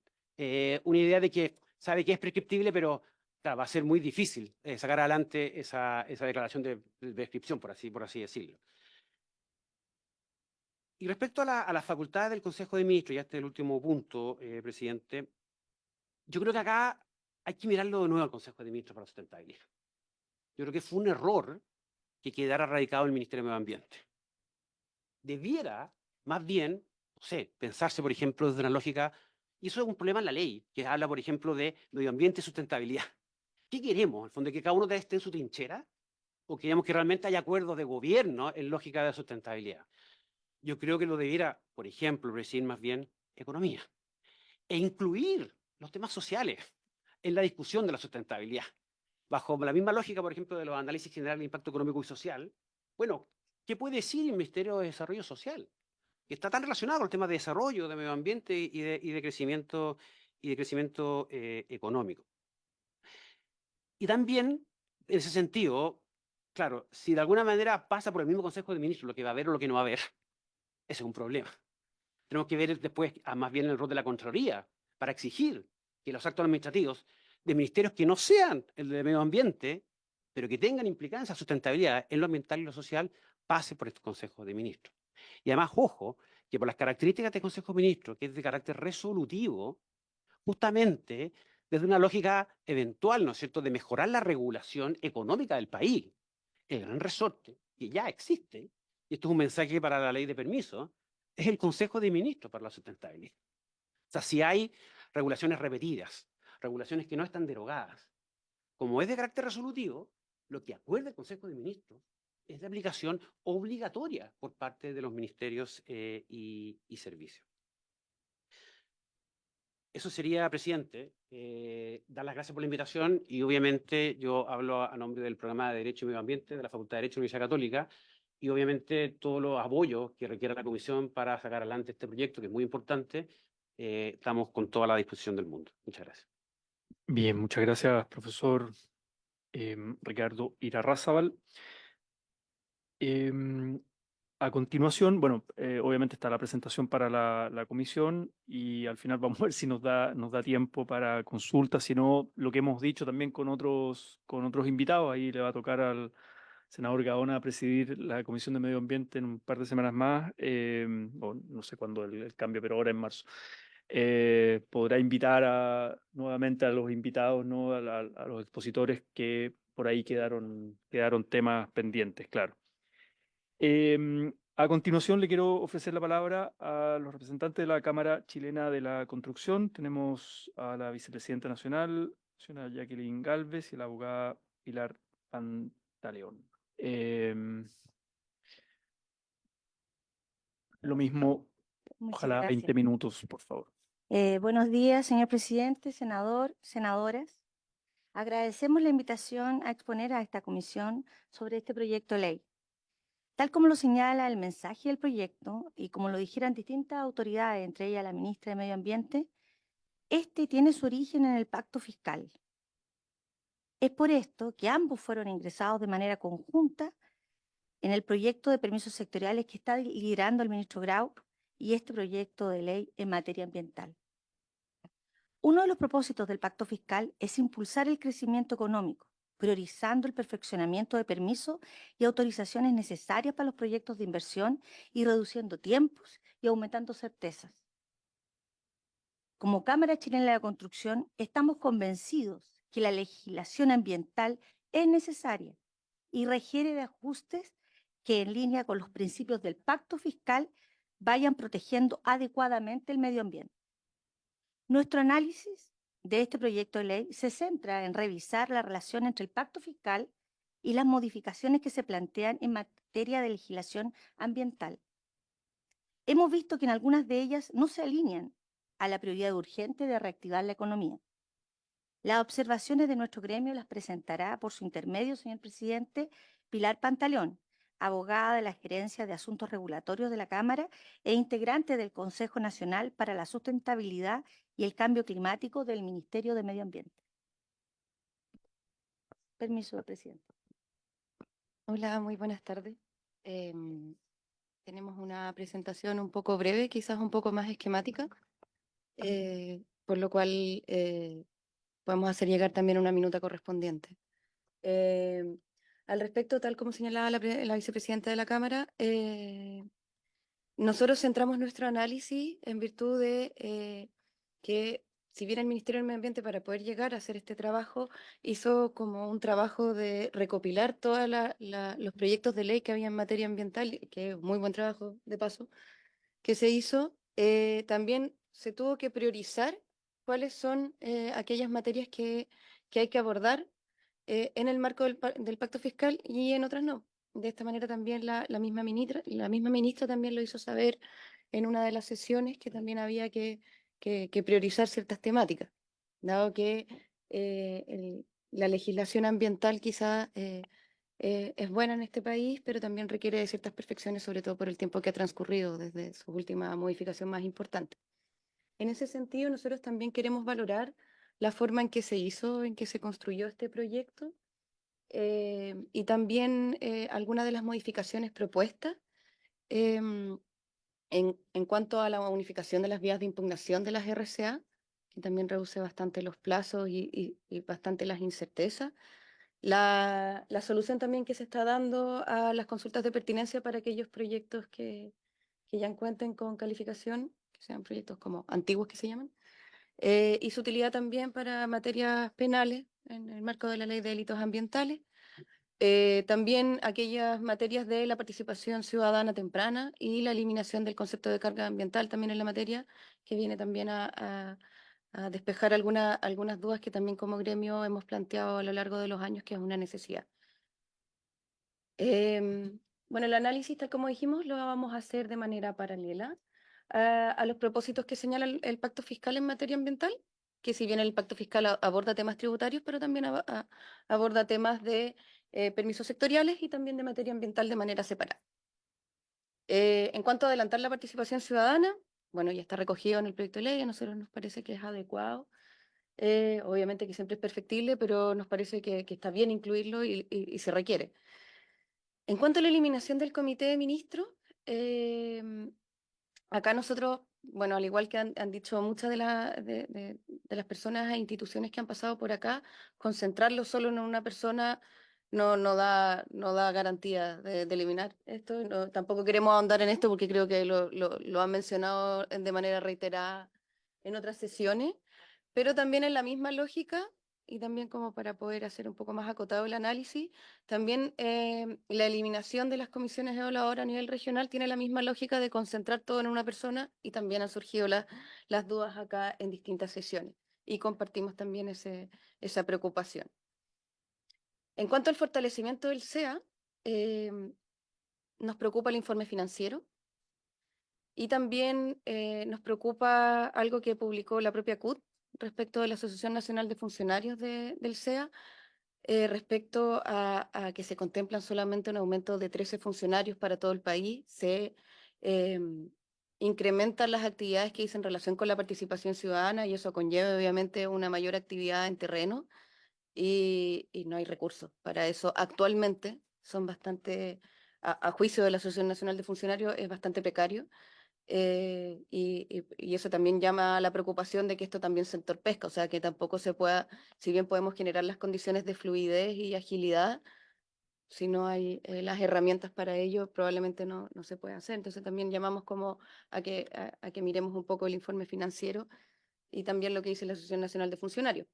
una idea de que sabe que es prescriptible, pero claro, va a ser muy difícil sacar adelante esa declaración de prescripción, por así decirlo. Y respecto a la facultad del Consejo de Ministros, y este es el último punto, presidente, yo creo que acá hay que mirarlo de nuevo al Consejo de Ministros para la sustentabilidad. Yo creo que fue un error que quedara radicado en el Ministerio de Medio Ambiente. Debiera, más bien, no sé, pensarse, por ejemplo, desde una lógica, y eso es un problema en la ley, que habla, por ejemplo, de medio ambiente y sustentabilidad. ¿Qué queremos? ¿En fondo que cada uno de esté en su trinchera? ¿O queremos que realmente haya acuerdos de gobierno en lógica de sustentabilidad? Yo creo que lo debiera, por ejemplo, decir más bien economía, e incluir los temas sociales en la discusión de la sustentabilidad. Bajo la misma lógica, por ejemplo, de los análisis generales de impacto económico y social, bueno, ¿qué puede decir el Ministerio de Desarrollo Social? Que está tan relacionado con el tema de desarrollo, de medio ambiente y de crecimiento, económico. Y también, en ese sentido, claro, si de alguna manera pasa por el mismo Consejo de Ministros lo que va a haber o lo que no va a haber, ese es un problema. Tenemos que ver después más bien el rol de la Contraloría para exigir que los actos administrativos de ministerios que no sean el de medio ambiente, pero que tengan implicancia sustentabilidad en lo ambiental y lo social, pase por este Consejo de Ministros. Y además, ojo, que por las características del Consejo de Ministros, que es de carácter resolutivo, justamente desde una lógica eventual, ¿no es cierto?, de mejorar la regulación económica del país, el gran resorte que ya existe, y esto es un mensaje para la ley de permiso, es el Consejo de Ministros para la sustentabilidad. O sea, si hay regulaciones repetidas, regulaciones que no están derogadas, como es de carácter resolutivo, lo que acuerda el Consejo de Ministros es de aplicación obligatoria por parte de los ministerios y servicios. Eso sería, presidente. dar las gracias por la invitación y obviamente yo hablo a nombre del programa de Derecho y Medio Ambiente de la Facultad de Derecho de la Universidad Católica y obviamente todos los apoyos que requiera la Comisión para sacar adelante este proyecto, que es muy importante, estamos con toda la disposición del mundo. Muchas gracias. Bien, muchas gracias, profesor Ricardo Irarrázaval. A continuación, bueno, obviamente está la presentación para la comisión y al final vamos a ver si nos da tiempo para consultas, si no, lo que hemos dicho también con otros invitados, ahí le va a tocar al senador Gaona presidir la Comisión de Medio Ambiente en un par de semanas más, o no sé cuándo el cambio, pero ahora en marzo. Podrá invitar nuevamente a los invitados, ¿no? A los expositores que por ahí quedaron temas pendientes, claro. A continuación le quiero ofrecer la palabra a los representantes de la Cámara Chilena de la Construcción. Tenemos a la vicepresidenta nacional, señora Jacqueline Gálvez, y a la abogada Pilar Pantaleón. Lo mismo, Muchas ojalá 20 gracias. minutos, por favor. Buenos días, señor presidente, senador, senadoras. Agradecemos la invitación a exponer a esta comisión sobre este proyecto de ley. Tal como lo señala el mensaje del proyecto y como lo dijeron distintas autoridades, entre ellas la ministra de Medio Ambiente, este tiene su origen en el pacto fiscal. Es por esto que ambos fueron ingresados de manera conjunta en el proyecto de permisos sectoriales que está liderando el ministro Grau y este proyecto de ley en materia ambiental. Uno de los propósitos del pacto fiscal es impulsar el crecimiento económico, priorizando el perfeccionamiento de permisos y autorizaciones necesarias para los proyectos de inversión y reduciendo tiempos y aumentando certezas. Como Cámara Chilena de la Construcción, estamos convencidos que la legislación ambiental es necesaria y requiere de ajustes que, en línea con los principios del pacto fiscal, vayan protegiendo adecuadamente el medio ambiente. Nuestro análisis de este proyecto de ley se centra en revisar la relación entre el pacto fiscal y las modificaciones que se plantean en materia de legislación ambiental. Hemos visto que en algunas de ellas no se alinean a la prioridad urgente de reactivar la economía. Las observaciones de nuestro gremio las presentará por su intermedio, señor presidente, Pilar Pantaleón, abogada de la Gerencia de Asuntos Regulatorios de la Cámara e integrante del Consejo Nacional para la Sustentabilidad y el Cambio Climático del Ministerio de Medio Ambiente. Permiso, presidente. Hola, muy buenas tardes. Tenemos una presentación un poco breve, quizás un poco más esquemática, por lo cual podemos hacer llegar también una minuta correspondiente. Al respecto, tal como señalaba la vicepresidenta de la Cámara, nosotros centramos nuestro análisis en virtud de que, si bien el Ministerio del Medio Ambiente, para poder llegar a hacer este trabajo, hizo como un trabajo de recopilar todos los proyectos de ley que había en materia ambiental, que es un muy buen trabajo de paso, que se hizo, también se tuvo que priorizar cuáles son aquellas materias que hay que abordar en el marco del pacto fiscal y en otras no. De esta manera también la misma ministra también lo hizo saber en una de las sesiones, que también había que priorizar ciertas temáticas, dado que la legislación ambiental quizá es buena en este país, pero también requiere de ciertas perfecciones, sobre todo por el tiempo que ha transcurrido desde su última modificación más importante. En ese sentido, nosotros también queremos valorar la forma en que se hizo, en que se construyó este proyecto, y también algunas de las modificaciones propuestas en cuanto a la unificación de las vías de impugnación de las RCA, que también reduce bastante los plazos y bastante las incertezas. La solución también que se está dando a las consultas de pertinencia para aquellos proyectos que ya cuenten con calificación, que sean proyectos como antiguos que se llaman, y su utilidad también para materias penales en el marco de la Ley de Delitos Ambientales. También aquellas materias de la participación ciudadana temprana y la eliminación del concepto de carga ambiental también en la materia, que viene también a despejar algunas dudas que también como gremio hemos planteado a lo largo de los años, que es una necesidad. Bueno, el análisis, tal como dijimos, lo vamos a hacer de manera paralela a los propósitos que señala el pacto fiscal en materia ambiental. que si bien el pacto fiscal aborda temas tributarios, pero también aborda temas de permisos sectoriales y también de materia ambiental de manera separada. En cuanto a adelantar la participación ciudadana, bueno, ya está recogido en el proyecto de ley, a nosotros nos parece que es adecuado. Obviamente que siempre es perfectible, pero nos parece que está bien incluirlo y se requiere. En cuanto a la eliminación del comité de ministros, acá nosotros, bueno, al igual que han dicho muchas de las personas e instituciones que han pasado por acá, concentrarlo solo en una persona no da garantía de eliminar esto. Tampoco queremos ahondar en esto porque creo que lo han mencionado de manera reiterada en otras sesiones, pero también en la misma lógica y también como para poder hacer un poco más acotado el análisis, también la eliminación de las comisiones evaluadoras a nivel regional tiene la misma lógica de concentrar todo en una persona y también han surgido las dudas acá en distintas sesiones y compartimos también esa preocupación. En cuanto al fortalecimiento del SEA, nos preocupa el informe financiero y también nos preocupa algo que publicó la propia CUT respecto de la Asociación Nacional de Funcionarios del SEA, respecto a que se contemplan solamente un aumento de 13 funcionarios para todo el país, se incrementan las actividades que dicen relación con la participación ciudadana y eso conlleva obviamente una mayor actividad en terreno y no hay recursos para eso. Actualmente son bastante, a juicio de la Asociación Nacional de Funcionarios, es bastante precario. Y eso también llama a la preocupación de que esto también se entorpezca, o sea, que tampoco se pueda, si bien podemos generar las condiciones de fluidez y agilidad, si no hay las herramientas para ello, probablemente no se puede hacer. Entonces también llamamos como a que miremos un poco el informe financiero y también lo que dice la Asociación Nacional de Funcionarios.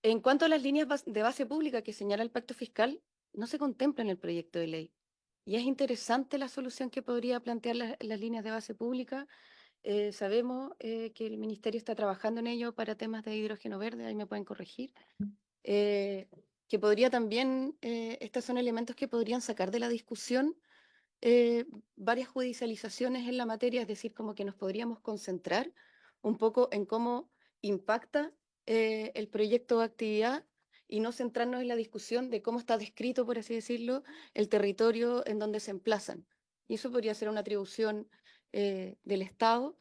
En cuanto a las líneas de base pública que señala el pacto fiscal, no se contempla en el proyecto de ley. Y es interesante la solución que podría plantear las líneas de base pública. Sabemos que el ministerio está trabajando en ello para temas de hidrógeno verde, ahí me pueden corregir. Que podría también, estos son elementos que podrían sacar de la discusión varias judicializaciones en la materia, es decir, como que nos podríamos concentrar un poco en cómo impacta el proyecto de actividad y no centrarnos en la discusión de cómo está descrito, por así decirlo, el territorio en donde se emplazan. Y eso podría ser una atribución del Estado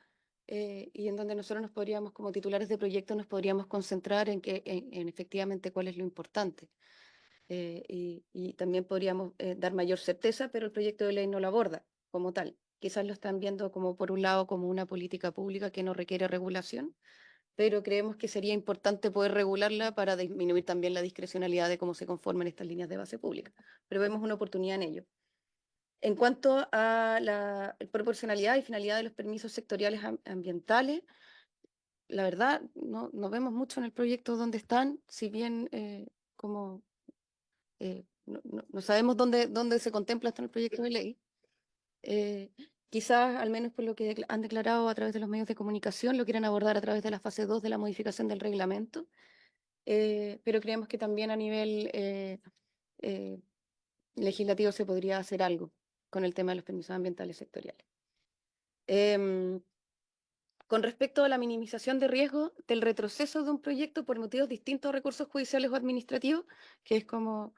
y en donde nosotros nos podríamos, como titulares de proyecto, nos podríamos concentrar en efectivamente cuál es lo importante. Y también podríamos dar mayor certeza, pero el proyecto de ley no lo aborda como tal. Quizás lo están viendo como, por un lado, como una política pública que no requiere regulación, pero creemos que sería importante poder regularla para disminuir también la discrecionalidad de cómo se conforman estas líneas de base pública. Pero vemos una oportunidad en ello. En cuanto a la proporcionalidad y finalidad de los permisos sectoriales ambientales, la verdad no vemos mucho en el proyecto donde están, si bien como no sabemos dónde se contempla esto en el proyecto de ley. Quizás, al menos por lo que han declarado a través de los medios de comunicación, lo quieren abordar a través de la fase 2 de la modificación del reglamento, pero creemos que también a nivel legislativo se podría hacer algo con el tema de los permisos ambientales sectoriales. Con respecto a la minimización de riesgo del retroceso de un proyecto por motivos distintos a recursos judiciales o administrativos, que es como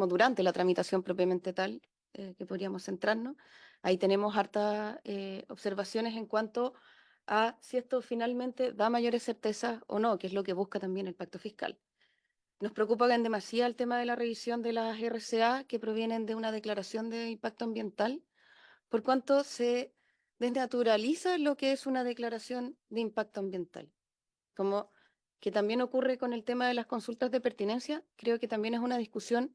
durante la tramitación propiamente tal, que podríamos centrarnos. Ahí tenemos hartas observaciones en cuanto a si esto finalmente da mayores certezas o no, que es lo que busca también el pacto fiscal. Nos preocupa en demasía el tema de la revisión de las RCA que provienen de una declaración de impacto ambiental, por cuanto se desnaturaliza lo que es una declaración de impacto ambiental. Como que también ocurre con el tema de las consultas de pertinencia, creo que también es una discusión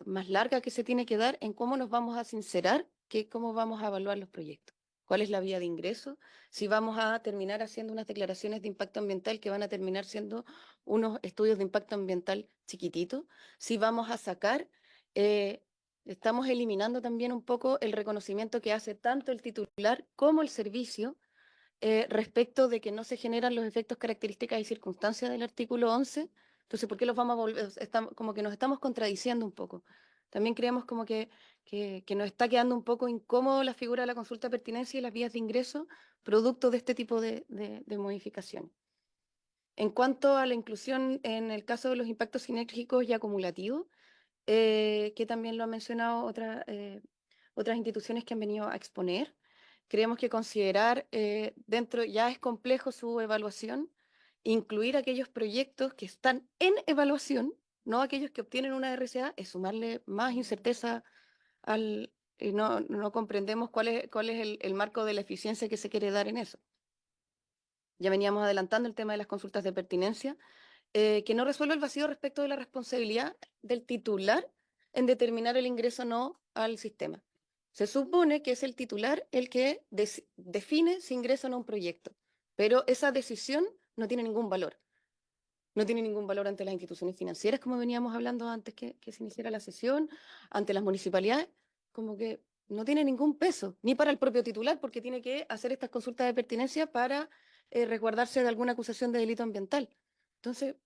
más larga que se tiene que dar en cómo nos vamos a sincerar, que cómo vamos a evaluar los proyectos. ¿Cuál es la vía de ingreso? Si vamos a terminar haciendo unas declaraciones de impacto ambiental que van a terminar siendo unos estudios de impacto ambiental chiquititos. Si vamos a sacar, estamos eliminando también un poco el reconocimiento que hace tanto el titular como el servicio respecto de que no se generan los efectos, características y circunstancias del artículo 11. Entonces, ¿por qué los vamos a volver? Como que nos estamos contradiciendo un poco. También creemos como que nos está quedando un poco incómodo la figura de la consulta de pertinencia y las vías de ingreso, producto de este tipo de modificaciones. En cuanto a la inclusión en el caso de los impactos sinérgicos y acumulativos, que también lo han mencionado otras instituciones que han venido a exponer, creemos que considerar dentro, ya es complejo su evaluación, incluir aquellos proyectos que están en evaluación, no aquellos que obtienen una RCA, es sumarle más incerteza y no comprendemos cuál es el marco de la eficiencia que se quiere dar en eso. Ya veníamos adelantando el tema de las consultas de pertinencia, que no resuelve el vacío respecto de la responsabilidad del titular en determinar el ingreso o no al sistema. Se supone que es el titular el que define si ingresa o no a un proyecto, pero esa decisión no tiene ningún valor. No tiene ningún valor ante las instituciones financieras, como veníamos hablando antes que se iniciara la sesión, ante las municipalidades, como que no tiene ningún peso, ni para el propio titular, porque tiene que hacer estas consultas de pertinencia para resguardarse de alguna acusación de delito ambiental. Entonces,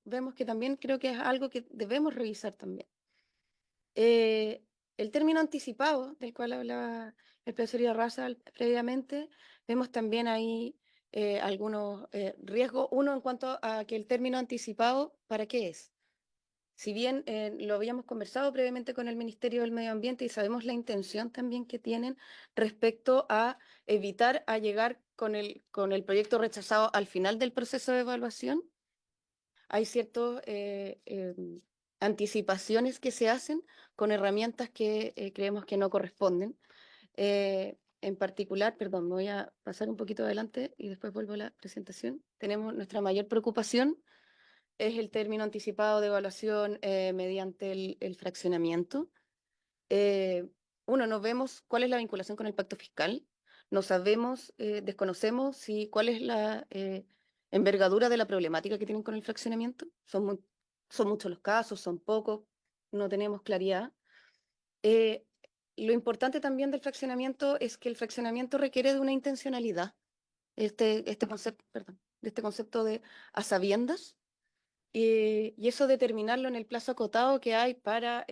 vemos que también creo que es algo que debemos revisar también. El término anticipado, del cual hablaba el profesor Irarrázaval previamente, vemos también ahí algunos riesgos. Uno, en cuanto a que el término anticipado, ¿para qué es? Si bien lo habíamos conversado previamente con el Ministerio del Medio Ambiente y sabemos la intención también que tienen respecto a evitar a llegar con el proyecto rechazado al final del proceso de evaluación, hay ciertas anticipaciones que se hacen con herramientas que creemos que no corresponden. En particular, perdón, me voy a pasar un poquito adelante y después vuelvo a la presentación. Tenemos nuestra mayor preocupación es el término anticipado de evaluación mediante el fraccionamiento. Uno, no vemos cuál es la vinculación con el pacto fiscal, no sabemos, desconocemos cuál es la envergadura de la problemática que tienen con el fraccionamiento. Son muchos los casos, son pocos, no tenemos claridad. Lo importante también del fraccionamiento es que el fraccionamiento requiere de una intencionalidad, de este concepto de a sabiendas, y eso determinarlo en el plazo acotado que hay para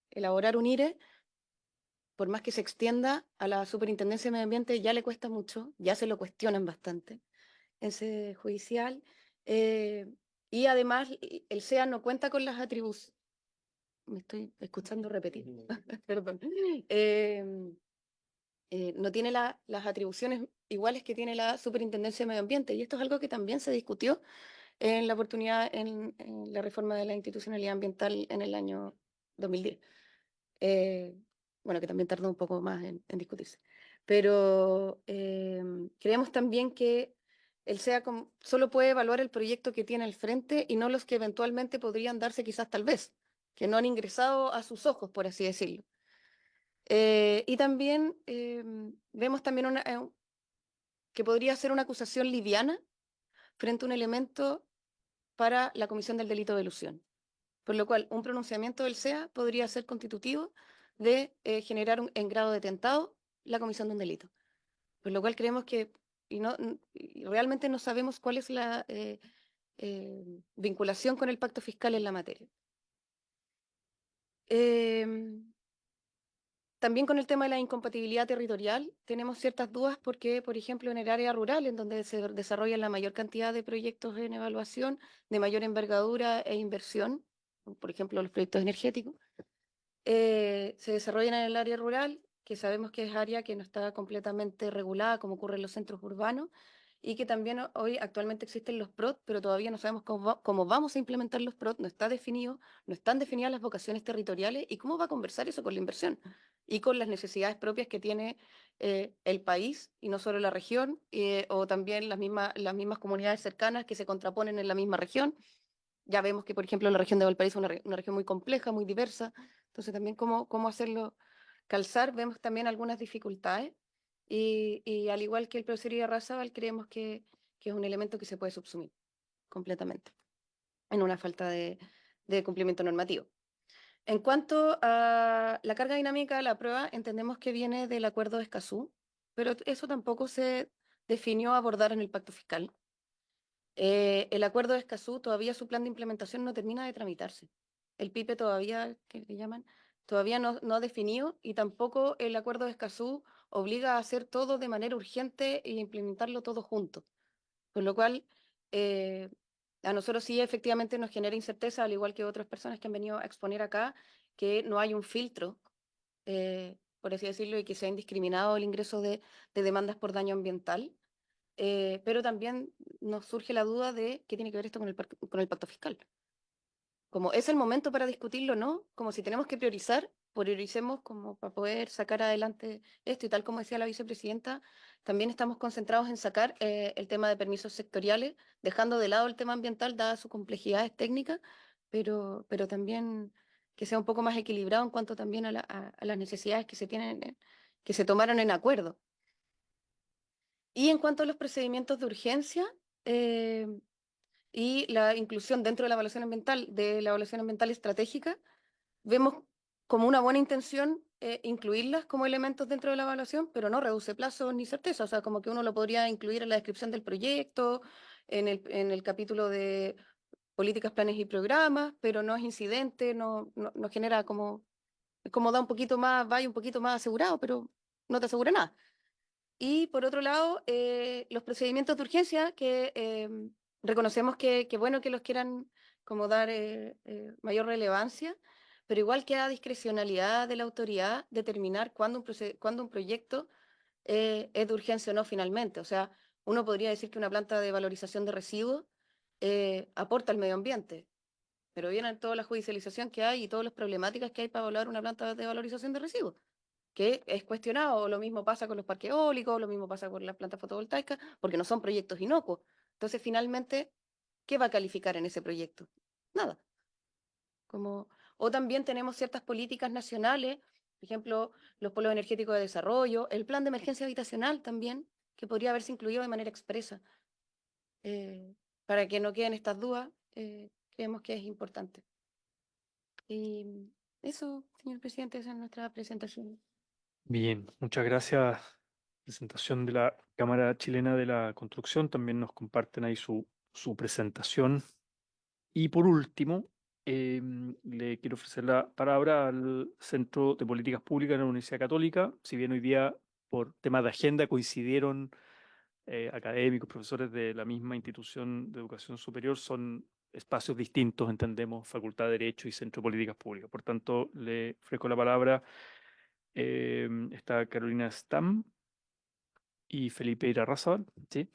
elaborar un IRE, por más que se extienda a la Superintendencia de Medio Ambiente, ya le cuesta mucho, ya se lo cuestionan bastante en sede judicial, y además el SEA no cuenta con las atribuciones, me estoy escuchando repetir, perdón, no tiene las atribuciones iguales que tiene la Superintendencia de Medio Ambiente, y esto es algo que también se discutió en la oportunidad en la reforma de la institucionalidad ambiental en el año 2010. Bueno, que también tardó un poco más en discutirse. Pero creemos también que el SEA solo puede evaluar el proyecto que tiene al frente y no los que eventualmente podrían darse quizás tal vez, que no han ingresado a sus ojos, por así decirlo. Y también vemos también que podría ser una acusación liviana frente a un elemento para la comisión del delito de elusión. Por lo cual, un pronunciamiento del SEA podría ser constitutivo de generar en grado de tentado la comisión de un delito. Por lo cual creemos que, y realmente no sabemos cuál es la vinculación con el pacto fiscal en la materia. También con el tema de la incompatibilidad territorial tenemos ciertas dudas porque, por ejemplo, en el área rural, en donde se desarrollan la mayor cantidad de proyectos en evaluación, de mayor envergadura e inversión, por ejemplo, los proyectos energéticos, se desarrollan en el área rural, que sabemos que es área que no está completamente regulada, como ocurre en los centros urbanos, y que también hoy actualmente existen los PROT, pero todavía no sabemos cómo vamos a implementar los PROT, no está definido, no están definidas las vocaciones territoriales y cómo va a conversar eso con la inversión y con las necesidades propias que tiene el país y no solo la región, o también las mismas comunidades cercanas que se contraponen en la misma región. Ya vemos que, por ejemplo, la región de Valparaíso es una región muy compleja, muy diversa, entonces también cómo hacerlo calzar, vemos también algunas dificultades. Y al igual que el profesor Irarrázaval, creemos que es un elemento que se puede subsumir completamente en una falta de cumplimiento normativo. En cuanto a la carga dinámica de la prueba, entendemos que viene del acuerdo de Escazú, pero eso tampoco se definió abordar en el pacto fiscal. El acuerdo de Escazú, todavía su plan de implementación no termina de tramitarse. El PIPE todavía, que le llaman, todavía no ha definido, y tampoco el acuerdo de Escazú obliga a hacer todo de manera urgente e implementarlo todo junto. Por lo cual, a nosotros sí efectivamente nos genera incerteza, al igual que otras personas que han venido a exponer acá, que no hay un filtro, por así decirlo, y que sea indiscriminado el ingreso de demandas por daño ambiental. Pero también nos surge la duda de qué tiene que ver esto con el pacto fiscal. Como es el momento para discutirlo, ¿no? Como si tenemos que priorizar, prioricemos como para poder sacar adelante esto. Y tal como decía la vicepresidenta, también estamos concentrados en sacar el tema de permisos sectoriales, dejando de lado el tema ambiental, dadas sus complejidades técnicas, pero también que sea un poco más equilibrado en cuanto también a las necesidades que se tienen, que se tomaron en acuerdo. Y en cuanto a los procedimientos de urgencia, eh, y la inclusión dentro de la evaluación ambiental estratégica, vemos como una buena intención incluirlas como elementos dentro de la evaluación, pero no reduce plazos ni certeza. O sea, como que uno lo podría incluir en la descripción del proyecto, en el capítulo de políticas, planes y programas, pero no es incidente, no genera como da un poquito más, vaya un poquito más asegurado, pero no te asegura nada. Y por otro lado, los procedimientos de urgencia, que reconocemos que bueno que los quieran como dar mayor relevancia, pero igual queda discrecionalidad de la autoridad determinar cuándo un proyecto es de urgencia o no finalmente. O sea, uno podría decir que una planta de valorización de residuos aporta al medio ambiente, pero vienen toda la judicialización que hay y todas las problemáticas que hay para evaluar una planta de valorización de residuos, que es cuestionado, o lo mismo pasa con los parques eólicos, lo mismo pasa con las plantas fotovoltaicas, porque no son proyectos inocuos. Entonces, finalmente, ¿qué va a calificar en ese proyecto? Nada. O también tenemos ciertas políticas nacionales, por ejemplo, los polos energéticos de desarrollo, el plan de emergencia habitacional también, que podría haberse incluido de manera expresa. Para que no queden estas dudas, creemos que es importante. Y eso, señor presidente, esa es nuestra presentación. Bien, muchas gracias. Presentación de la Cámara Chilena de la Construcción. También nos comparten ahí su presentación. Y por último, le quiero ofrecer la palabra al Centro de Políticas Públicas de la Universidad Católica. Si bien hoy día, por temas de agenda, coincidieron académicos, profesores de la misma institución de educación superior, son espacios distintos, entendemos, Facultad de Derecho y Centro de Políticas Públicas. Por tanto, le ofrezco la palabra. Está Carolina Stam y Felipe Irarrázaval, ¿sí?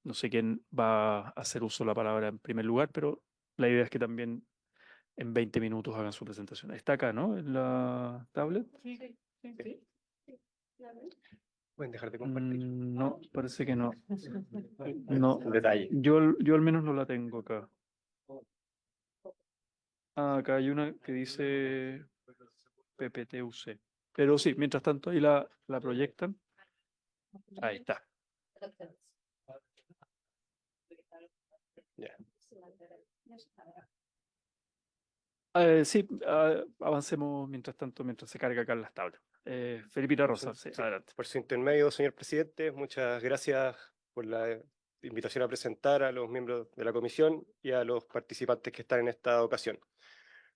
No sé quién va a hacer uso de la palabra en primer lugar, pero la idea es que también en 20 minutos hagan su presentación. Está acá, ¿no? En la tablet. Sí. Pueden dejar de compartir. No, parece que no. No, Un detalle. yo al menos no la tengo acá. Ah, acá hay una que dice PPTUC. Pero sí, mientras tanto ahí la proyectan. Ahí está. Ya. Sí, avancemos mientras tanto, mientras se carga acá en las tablas. Felipe Rosa, sí, Sí, adelante. por su intermedio, señor presidente, muchas gracias por la invitación a presentar a los miembros de la comisión y a los participantes que están en esta ocasión.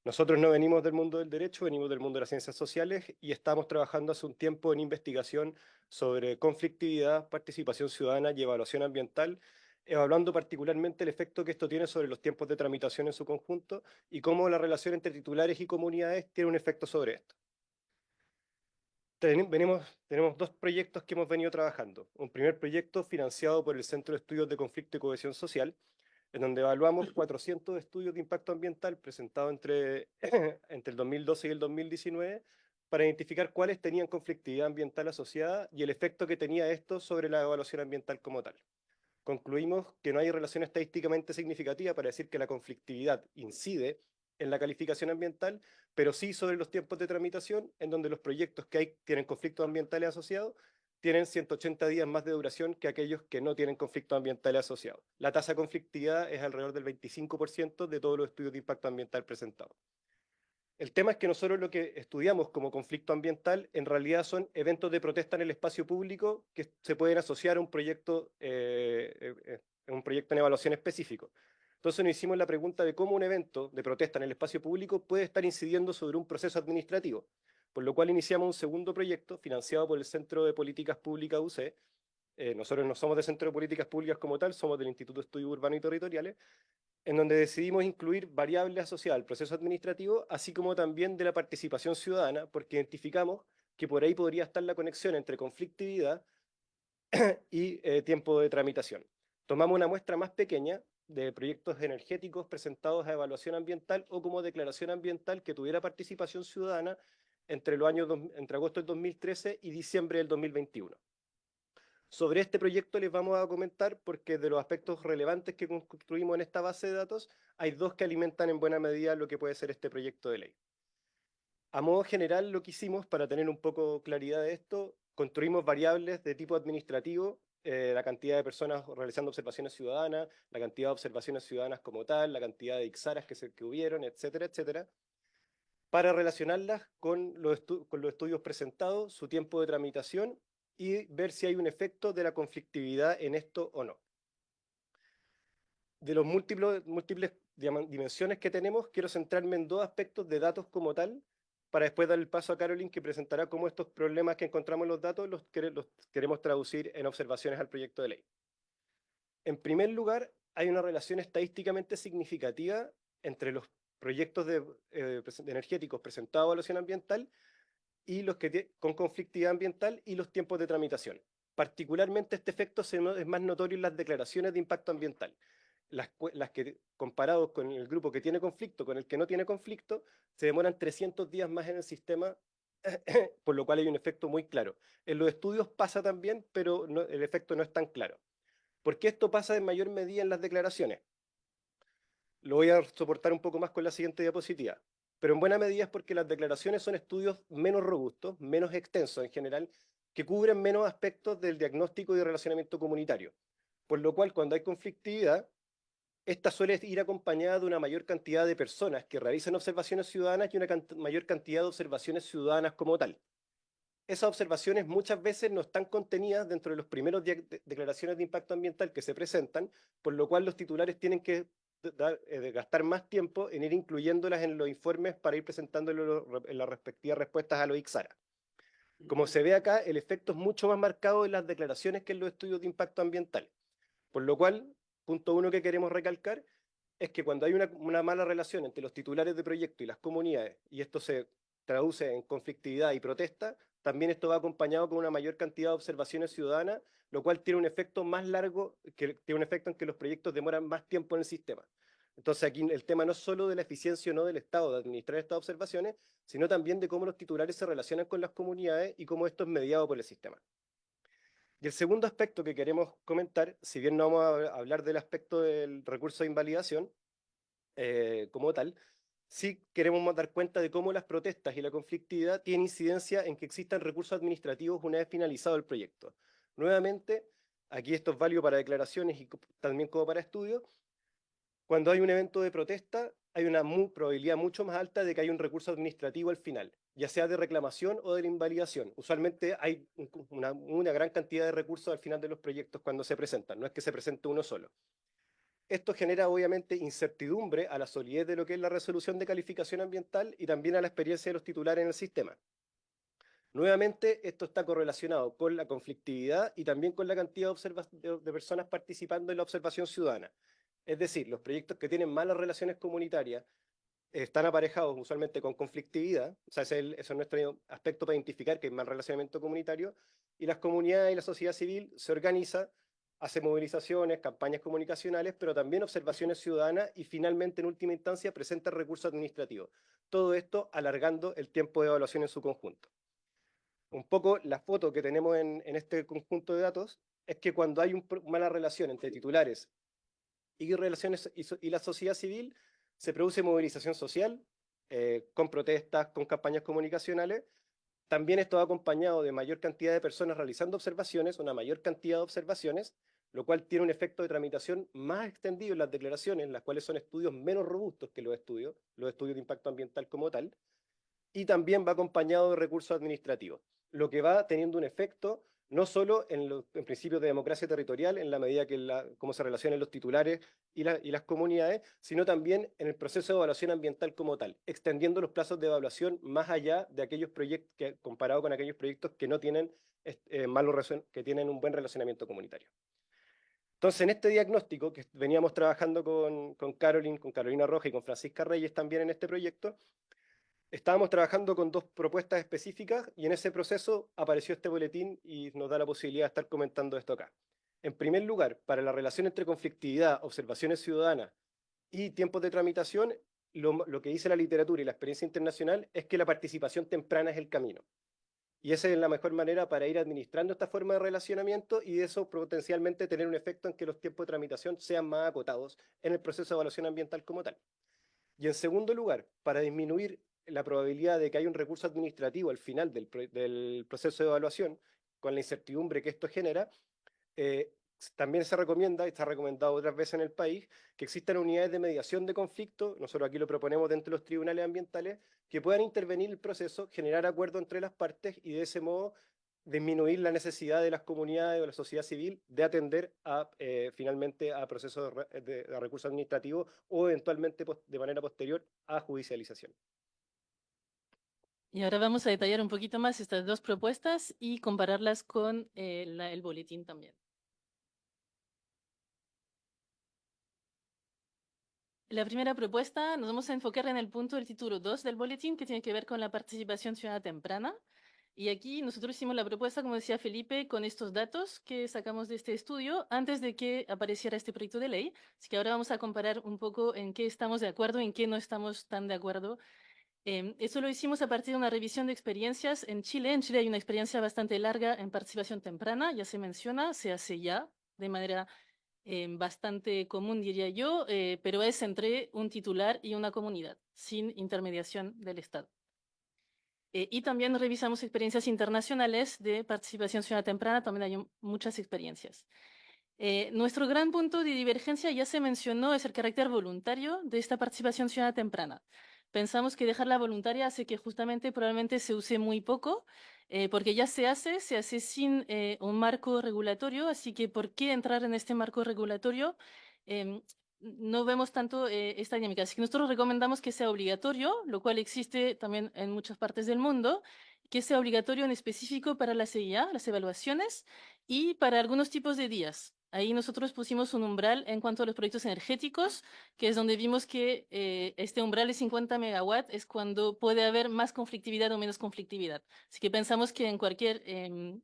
Nosotros no venimos del mundo del derecho, venimos del mundo de las ciencias sociales y estamos trabajando hace un tiempo en investigación sobre conflictividad, participación ciudadana y evaluación ambiental, evaluando particularmente el efecto que esto tiene sobre los tiempos de tramitación en su conjunto y cómo la relación entre titulares y comunidades tiene un efecto sobre esto. Tenemos dos proyectos que hemos venido trabajando. Un primer proyecto financiado por el Centro de Estudios de Conflicto y Cohesión Social, en donde evaluamos 400 estudios de impacto ambiental presentados entre el 2012 y el 2019 para identificar cuáles tenían conflictividad ambiental asociada y el efecto que tenía esto sobre la evaluación ambiental como tal. Concluimos que no hay relación estadísticamente significativa para decir que la conflictividad incide en la calificación ambiental, pero sí sobre los tiempos de tramitación, en donde los proyectos que tienen conflictos ambientales asociados tienen 180 días más de duración que aquellos que no tienen conflictos ambientales asociados. La tasa de conflictividad es alrededor del 25% de todos los estudios de impacto ambiental presentados. El tema es que nosotros lo que estudiamos como conflicto ambiental en realidad son eventos de protesta en el espacio público que se pueden asociar a un proyecto en evaluación específico. Entonces nos hicimos la pregunta de cómo un evento de protesta en el espacio público puede estar incidiendo sobre un proceso administrativo. por lo cual iniciamos un segundo proyecto financiado por el Centro de Políticas Públicas UC. Nosotros no somos del Centro de Políticas Públicas como tal, somos del Instituto de Estudios Urbanos y Territoriales, en donde decidimos incluir variables asociadas al proceso administrativo, así como también de la participación ciudadana, porque identificamos que por ahí podría estar la conexión entre conflictividad y tiempo de tramitación. Tomamos una muestra más pequeña de proyectos energéticos presentados a evaluación ambiental o como declaración ambiental que tuviera participación ciudadana entre agosto del 2013 y diciembre del 2021. Sobre este proyecto les vamos a comentar porque de los aspectos relevantes que construimos en esta base de datos, hay dos que alimentan en buena medida lo que puede ser este proyecto de ley. A modo general, lo que hicimos, para tener un poco claridad de esto, construimos variables de tipo administrativo, la cantidad de personas realizando observaciones ciudadanas, la cantidad de observaciones ciudadanas como tal, la cantidad de ixaras que hubieron, etcétera, etcétera, para relacionarlas con los estudios presentados, su tiempo de tramitación y ver si hay un efecto de la conflictividad en esto o no. De los múltiples dimensiones que tenemos, quiero centrarme en dos aspectos de datos como tal, para después dar el paso a Caroline, que presentará cómo estos problemas que encontramos en los datos los queremos traducir en observaciones al proyecto de ley. En primer lugar, hay una relación estadísticamente significativa entre los proyectos energéticos presentados a evaluación ambiental y los que con conflictividad ambiental y los tiempos de tramitación. Particularmente este efecto es más notorio en las declaraciones de impacto ambiental. Las que, comparados con el grupo que tiene conflicto con el que no tiene conflicto, se demoran 300 días más en el sistema, por lo cual hay un efecto muy claro. En los estudios pasa también, pero el efecto no es tan claro. ¿Por qué esto pasa en mayor medida en las declaraciones? Lo voy a soportar un poco más con la siguiente diapositiva. Pero en buena medida es porque las declaraciones son estudios menos robustos, menos extensos en general, que cubren menos aspectos del diagnóstico y relacionamiento comunitario. Por lo cual, cuando hay conflictividad, esta suele ir acompañada de una mayor cantidad de personas que realizan observaciones ciudadanas y una mayor cantidad de observaciones ciudadanas como tal. Esas observaciones muchas veces no están contenidas dentro de los primeros declaraciones de impacto ambiental que se presentan, por lo cual los titulares tienen que gastar más tiempo en ir incluyéndolas en los informes para ir presentándolas en las respectivas respuestas a los IXARA. Como se ve acá, el efecto es mucho más marcado en las declaraciones que en los estudios de impacto ambiental. Por lo cual, punto uno que queremos recalcar es que cuando hay una mala relación entre los titulares de proyecto y las comunidades, y esto se traduce en conflictividad y protesta, también esto va acompañado con una mayor cantidad de observaciones ciudadanas, lo cual tiene un efecto más largo, tiene un efecto en que los proyectos demoran más tiempo en el sistema. Entonces aquí el tema no es solo de la eficiencia o no del Estado de administrar estas observaciones, sino también de cómo los titulares se relacionan con las comunidades y cómo esto es mediado por el sistema. Y el segundo aspecto que queremos comentar, si bien no vamos a hablar del aspecto del recurso de invalidación como tal, sí queremos dar cuenta de cómo las protestas y la conflictividad tienen incidencia en que existan recursos administrativos una vez finalizado el proyecto. Nuevamente, aquí esto es válido para declaraciones y también como para estudios. Cuando hay un evento de protesta, hay una probabilidad mucho más alta de que haya un recurso administrativo al final, ya sea de reclamación o de invalidación. Usualmente hay una gran cantidad de recursos al final de los proyectos cuando se presentan, no es que se presente uno solo. Esto genera obviamente incertidumbre a la solidez de lo que es la resolución de calificación ambiental y también a la experiencia de los titulares en el sistema. Nuevamente, esto está correlacionado con la conflictividad y también con la cantidad de personas participando en la observación ciudadana. Es decir, los proyectos que tienen malas relaciones comunitarias están aparejados usualmente con conflictividad, o sea, ese es nuestro aspecto para identificar que hay mal relacionamiento comunitario, y las comunidades y la sociedad civil se organiza, hace movilizaciones, campañas comunicacionales, pero también observaciones ciudadanas y finalmente, en última instancia, presenta recursos administrativos. Todo esto alargando el tiempo de evaluación en su conjunto. Un poco la foto que tenemos en este conjunto de datos es que cuando hay una mala relación entre titulares y la sociedad civil, se produce movilización social, con protestas, con campañas comunicacionales. También esto va acompañado de mayor cantidad de personas realizando observaciones, una mayor cantidad de observaciones, lo cual tiene un efecto de tramitación más extendido en las declaraciones, las cuales son estudios menos robustos que los estudios de impacto ambiental como tal, y también va acompañado de recursos administrativos, lo que va teniendo un efecto no solo en principios de democracia territorial, en la medida que cómo se relacionan los titulares y las comunidades, sino también en el proceso de evaluación ambiental como tal, extendiendo los plazos de evaluación más allá de aquellos proyectos, comparado con aquellos proyectos que no tienen, que tienen un buen relacionamiento comunitario. Entonces, en este diagnóstico que veníamos trabajando con Carolina Roja y con Francisca Reyes también en este proyecto, estábamos trabajando con dos propuestas específicas y en ese proceso apareció este boletín y nos da la posibilidad de estar comentando esto acá. En primer lugar, para la relación entre conflictividad, observaciones ciudadanas y tiempos de tramitación, lo que dice la literatura y la experiencia internacional es que la participación temprana es el camino. Y esa es la mejor manera para ir administrando esta forma de relacionamiento y eso potencialmente tener un efecto en que los tiempos de tramitación sean más acotados en el proceso de evaluación ambiental como tal. Y en segundo lugar, para disminuir la probabilidad de que haya un recurso administrativo al final del proceso de evaluación, con la incertidumbre que esto genera, también se recomienda, y está recomendado otras veces en el país, que existan unidades de mediación de conflicto, nosotros aquí lo proponemos dentro de los tribunales ambientales, que puedan intervenir el proceso, generar acuerdo entre las partes y de ese modo disminuir la necesidad de las comunidades o la sociedad civil de atender finalmente a procesos de recursos administrativos o eventualmente de manera posterior a judicialización. Y ahora vamos a detallar un poquito más estas dos propuestas y compararlas con el boletín también. La primera propuesta nos vamos a enfocar en el punto del título 2 del boletín, que tiene que ver con la participación ciudadana temprana. Y aquí nosotros hicimos la propuesta, como decía Felipe, con estos datos que sacamos de este estudio antes de que apareciera este proyecto de ley. Así que ahora vamos a comparar un poco en qué estamos de acuerdo y en qué no estamos tan de acuerdo. Eso lo hicimos a partir de una revisión de experiencias en Chile. En Chile hay una experiencia bastante larga en participación temprana, ya se menciona, se hace ya de manera bastante común, diría yo, pero es entre un titular y una comunidad, sin intermediación del Estado. Y también revisamos experiencias internacionales de participación ciudadana temprana, también hay muchas experiencias. Nuestro gran punto de divergencia, ya se mencionó, es el carácter voluntario de esta participación ciudadana temprana. Pensamos que dejarla voluntaria hace que justamente probablemente se use muy poco, porque ya se hace sin un marco regulatorio, así que ¿por qué entrar en este marco regulatorio? No vemos tanto esta dinámica. Así que nosotros recomendamos que sea obligatorio, lo cual existe también en muchas partes del mundo, que sea obligatorio en específico para la CIA, las evaluaciones, y para algunos tipos de días. Ahí nosotros pusimos un umbral en cuanto a los proyectos energéticos, que es donde vimos que este umbral de 50 megawatts es cuando puede haber más conflictividad o menos conflictividad. Así que pensamos que en cualquier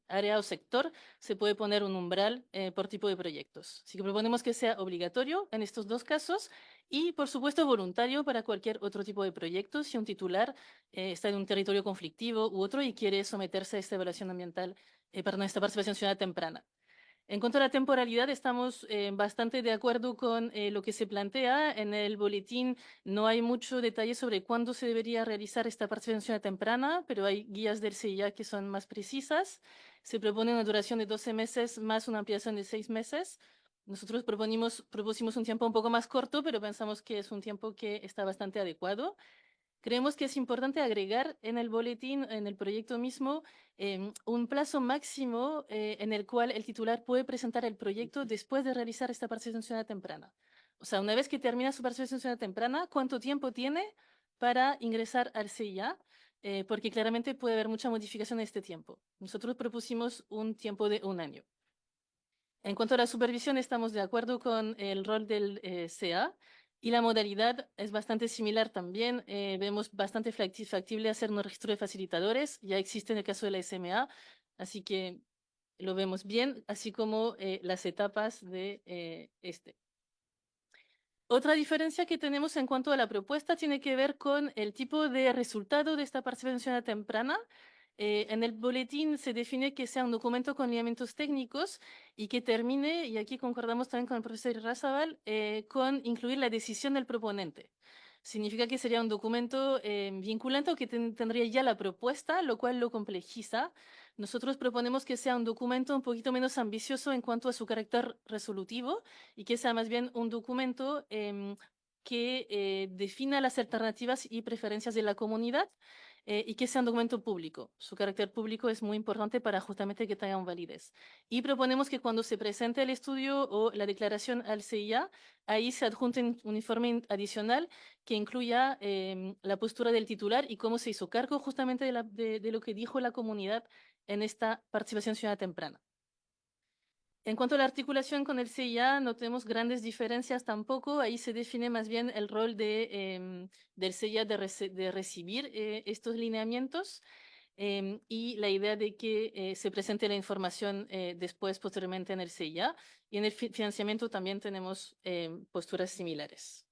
área o sector se puede poner un umbral por tipo de proyectos. Así que proponemos que sea obligatorio en estos dos casos y, por supuesto, voluntario para cualquier otro tipo de proyecto si un titular está en un territorio conflictivo u otro y quiere someterse a esta evaluación ambiental, perdón, esta participación ciudadana temprana. En cuanto a la temporalidad, estamos bastante de acuerdo con lo que se plantea. En el boletín no hay mucho detalle sobre cuándo se debería realizar esta participación temprana, pero hay guías del CIA que son más precisas. Se propone una duración de 12 meses más una ampliación de 6 meses. Nosotros propusimos un tiempo un poco más corto, pero pensamos que es un tiempo que está bastante adecuado. Creemos que es importante agregar en el boletín, en el proyecto mismo, un plazo máximo en el cual el titular puede presentar el proyecto después de realizar esta participación ciudadana temprana. O sea, una vez que termina su participación ciudadana temprana, ¿cuánto tiempo tiene para ingresar al CIA? Porque claramente puede haber mucha modificación en este tiempo. Nosotros propusimos un tiempo de 1 año. En cuanto a la supervisión, estamos de acuerdo con el rol del CA. Y la modalidad es bastante similar también. Vemos bastante factible hacer un registro de facilitadores. Ya existe en el caso de la SMA, así que lo vemos bien, así como las etapas de este. Otra diferencia que tenemos en cuanto a la propuesta tiene que ver con el tipo de resultado de esta participación temprana. En el boletín se define que sea un documento con lineamientos técnicos y que termine, y aquí concordamos también con el profesor Irarrázaval, con incluir la decisión del proponente. Significa que sería un documento vinculante o que tendría ya la propuesta, lo cual lo complejiza. Nosotros proponemos que sea un documento un poquito menos ambicioso en cuanto a su carácter resolutivo y que sea más bien un documento que defina las alternativas y preferencias de la comunidad. y que sea un documento público. Su carácter público es muy importante para justamente que tengan validez. Y proponemos que cuando se presente el estudio o la declaración al CIA, ahí se adjunte un informe adicional que incluya la postura del titular y cómo se hizo cargo justamente de lo que dijo la comunidad en esta participación ciudadana temprana. En cuanto a la articulación con el CIA, no tenemos grandes diferencias tampoco. Ahí se define más bien el rol del CIA de recibir estos lineamientos y la idea de que se presente la información después, posteriormente en el CIA. Y en el financiamiento también tenemos posturas similares.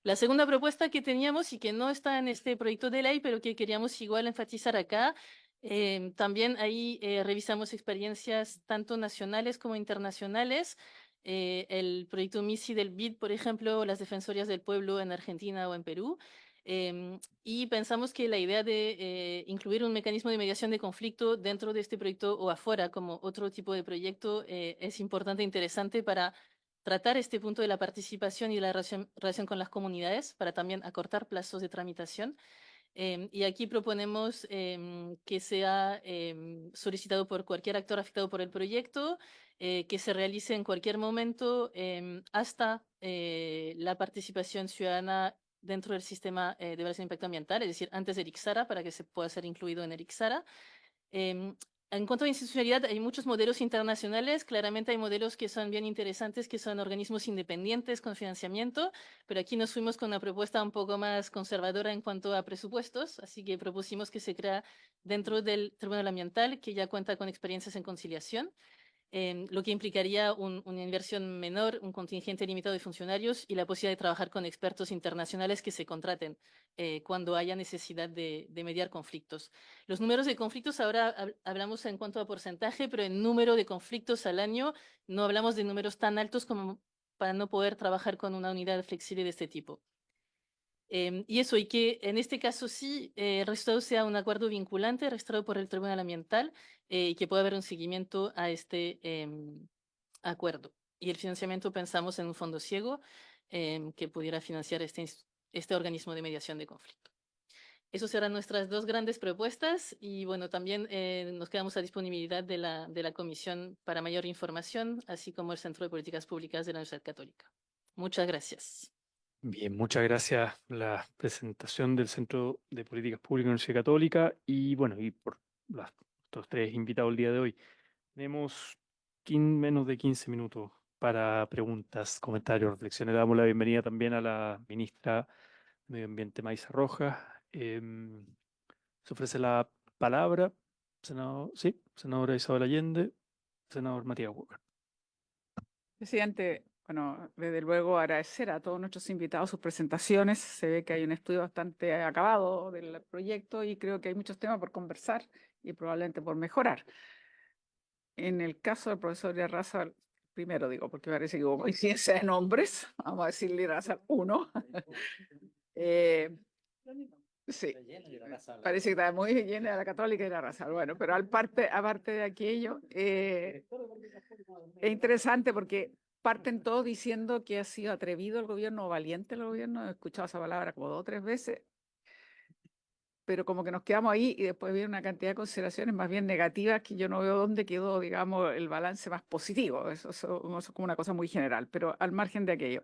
La segunda propuesta que teníamos y que no está en este proyecto de ley, pero que queríamos igual enfatizar acá, también ahí revisamos experiencias tanto nacionales como internacionales. El proyecto MISI del BID, por ejemplo, o las Defensorías del Pueblo en Argentina o en Perú. Y pensamos que la idea de incluir un mecanismo de mediación de conflicto dentro de este proyecto o afuera como otro tipo de proyecto es importante e interesante para tratar este punto de la participación y la relación con las comunidades para también acortar plazos de tramitación. Y aquí proponemos que sea solicitado por cualquier actor afectado por el proyecto, que se realice en cualquier momento hasta la participación ciudadana dentro del sistema de evaluación de impacto ambiental, es decir, antes del ICSARA, para que se pueda ser incluido en el ICSARA. En cuanto a institucionalidad, hay muchos modelos internacionales. Claramente hay modelos que son bien interesantes, que son organismos independientes con financiamiento, pero aquí nos fuimos con una propuesta un poco más conservadora en cuanto a presupuestos, así que propusimos que se crea dentro del Tribunal Ambiental, que ya cuenta con experiencias en conciliación, lo que implicaría una inversión menor, un contingente limitado de funcionarios y la posibilidad de trabajar con expertos internacionales que se contraten cuando haya necesidad de mediar conflictos. Los números de conflictos ahora hablamos en cuanto a porcentaje, pero en número de conflictos al año no hablamos de números tan altos como para no poder trabajar con una unidad flexible de este tipo. Y eso, y que en este caso sí, el resultado sea un acuerdo vinculante registrado por el Tribunal Ambiental y que pueda haber un seguimiento a este acuerdo. Y el financiamiento pensamos en un fondo ciego que pudiera financiar este organismo de mediación de conflicto. Esas serán nuestras dos grandes propuestas y bueno, también nos quedamos a disponibilidad de la Comisión para mayor información, así como el Centro de Políticas Públicas de la Universidad Católica. Muchas gracias. Bien, muchas gracias por la presentación del Centro de Políticas Públicas de la Universidad Católica y bueno, y por estos tres invitados el día de hoy. Tenemos menos de 15 minutos para preguntas, comentarios, reflexiones. Le damos la bienvenida también a la ministra de Medio Ambiente, Maísa Rojas. Se ofrece la palabra, senadora Isabel Allende, senador Matías Walker. Presidente, bueno, desde luego agradecer a todos nuestros invitados sus presentaciones. Se ve que hay un estudio bastante acabado del proyecto y creo que hay muchos temas por conversar y probablemente por mejorar. En el caso del profesor Irarrázaval, primero digo, porque parece que hubo coincidencia de nombres, vamos a decirle Irarrázaval 1. Sí, parece que está muy llena de la Católica y la Raza. Bueno, pero aparte de aquello, es interesante porque parten todos diciendo que ha sido atrevido el gobierno o valiente el gobierno. He escuchado esa palabra como 2 o 3 veces, pero como que nos quedamos ahí y después viene una cantidad de consideraciones más bien negativas que yo no veo dónde quedó, digamos, el balance más positivo. Eso es como una cosa muy general, pero al margen de aquello.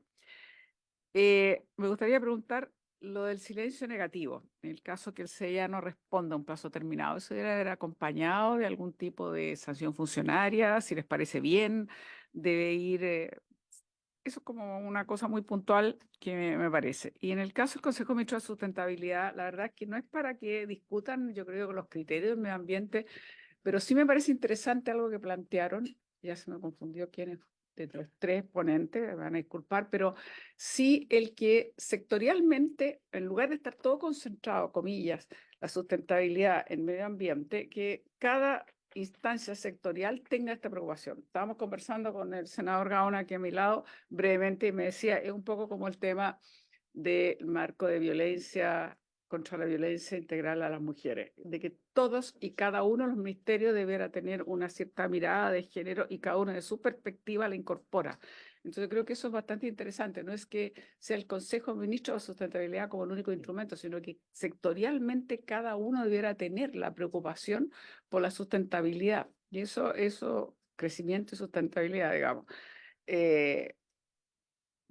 Me gustaría preguntar lo del silencio negativo, en el caso que el CIA no responda a un plazo terminado, ¿eso debe haber acompañado de algún tipo de sanción funcionaria? Si les parece bien, debe ir... eso es como una cosa muy puntual que me parece. Y en el caso del Consejo Ministro de Sustentabilidad, la verdad es que no es para que discutan, yo creo, los criterios del medio ambiente, pero sí me parece interesante algo que plantearon, ya se me confundió quién es de los 3 ponentes, me van a disculpar, pero sí el que sectorialmente, en lugar de estar todo concentrado, comillas, la sustentabilidad en medio ambiente, que cada instancia sectorial tenga esta preocupación. Estábamos conversando con el senador Gaona aquí a mi lado brevemente y me decía, es un poco como el tema del marco de violencia contra la violencia integral a las mujeres, de que todos y cada uno de los ministerios debiera tener una cierta mirada de género y cada uno de su perspectiva la incorpora. Entonces creo que eso es bastante interesante, no es que sea el Consejo de Ministros de Sustentabilidad como el único instrumento, sino que sectorialmente cada uno debiera tener la preocupación por la sustentabilidad. Y eso crecimiento y sustentabilidad, digamos.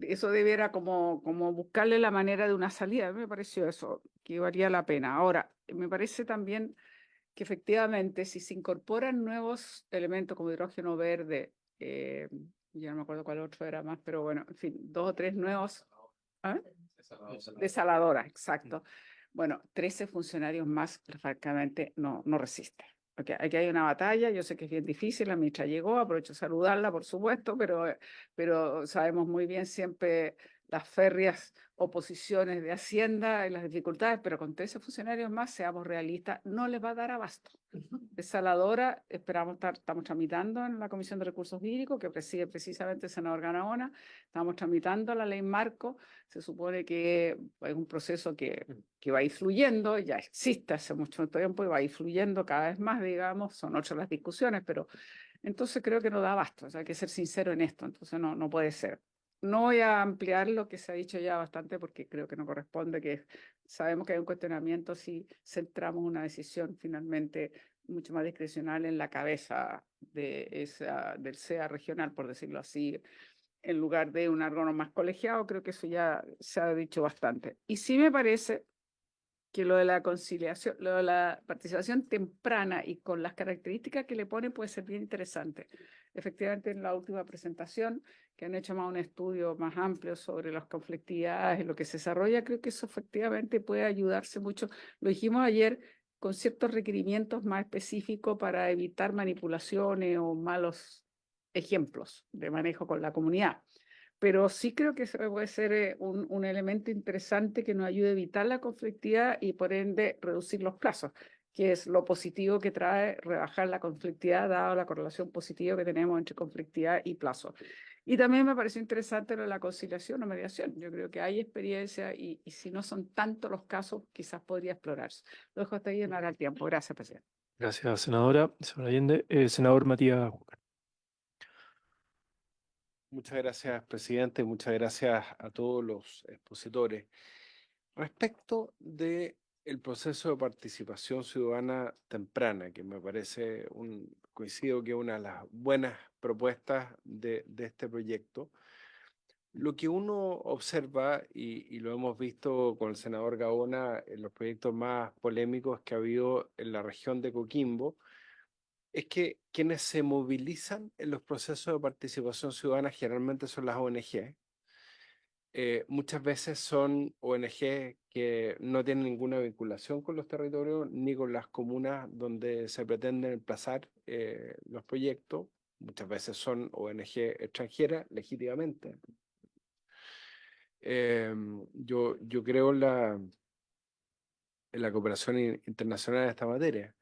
Eso debiera como buscarle la manera de una salida. A mí me pareció eso, que valía la pena. Ahora, me parece también que efectivamente si se incorporan nuevos elementos como hidrógeno verde, ya no me acuerdo cuál otro era más, pero bueno, en fin, 2 o 3 nuevos. ¿Ah? Desaladoras, exacto. Bueno, 13 funcionarios más, francamente, no resisten. Okay, aquí hay una batalla, yo sé que es bien difícil, la ministra llegó, aprovecho de saludarla, por supuesto, pero sabemos muy bien siempre las férreas oposiciones de Hacienda y las dificultades, pero con 13 funcionarios más, seamos realistas, no les va a dar abasto. Desaladora, estamos tramitando en la Comisión de Recursos Hídricos, que preside precisamente el senador Gaona, estamos tramitando la ley marco, se supone que es un proceso que va a ir fluyendo, ya existe hace mucho tiempo y va a ir fluyendo cada vez más, digamos, son 8 las discusiones, pero entonces creo que no da abasto, o sea, hay que ser sincero en esto, entonces no puede ser. No voy a ampliar lo que se ha dicho ya bastante porque creo que no corresponde, que sabemos que hay un cuestionamiento si centramos una decisión finalmente mucho más discrecional en la cabeza del SEA regional, por decirlo así, en lugar de un órgano más colegiado. Creo que eso ya se ha dicho bastante. Y sí me parece que lo de la conciliación, lo de la participación temprana y con las características que le ponen puede ser bien interesante. Efectivamente, en la última presentación, que han hecho más un estudio más amplio sobre las conflictividades y lo que se desarrolla, creo que eso efectivamente puede ayudarse mucho. Lo dijimos ayer, con ciertos requerimientos más específicos para evitar manipulaciones o malos ejemplos de manejo con la comunidad. Pero sí creo que eso puede ser un elemento interesante que nos ayude a evitar la conflictividad y por ende reducir los plazos, que es lo positivo que trae rebajar la conflictividad, dado la correlación positiva que tenemos entre conflictividad y plazo. Y también me pareció interesante lo de la conciliación o mediación. Yo creo que hay experiencia y si no son tantos los casos, quizás podría explorarse. Lo dejo hasta ahí en el tiempo. Gracias, presidente. Gracias, senadora. Senador Allende. Senador Matías Juncker. Muchas gracias, presidente. Muchas gracias a todos los expositores. Respecto del proceso de participación ciudadana temprana, que me parece coincido que es una de las buenas propuestas de este proyecto, lo que uno observa, y lo hemos visto con el senador Gaona en los proyectos más polémicos que ha habido en la región de Coquimbo, es que quienes se movilizan en los procesos de participación ciudadana generalmente son las ONG. Muchas veces son ONG que no tienen ninguna vinculación con los territorios ni con las comunas donde se pretenden emplazar los proyectos. Muchas veces son ONG extranjeras legítimamente. Yo creo en la cooperación internacional en esta materia.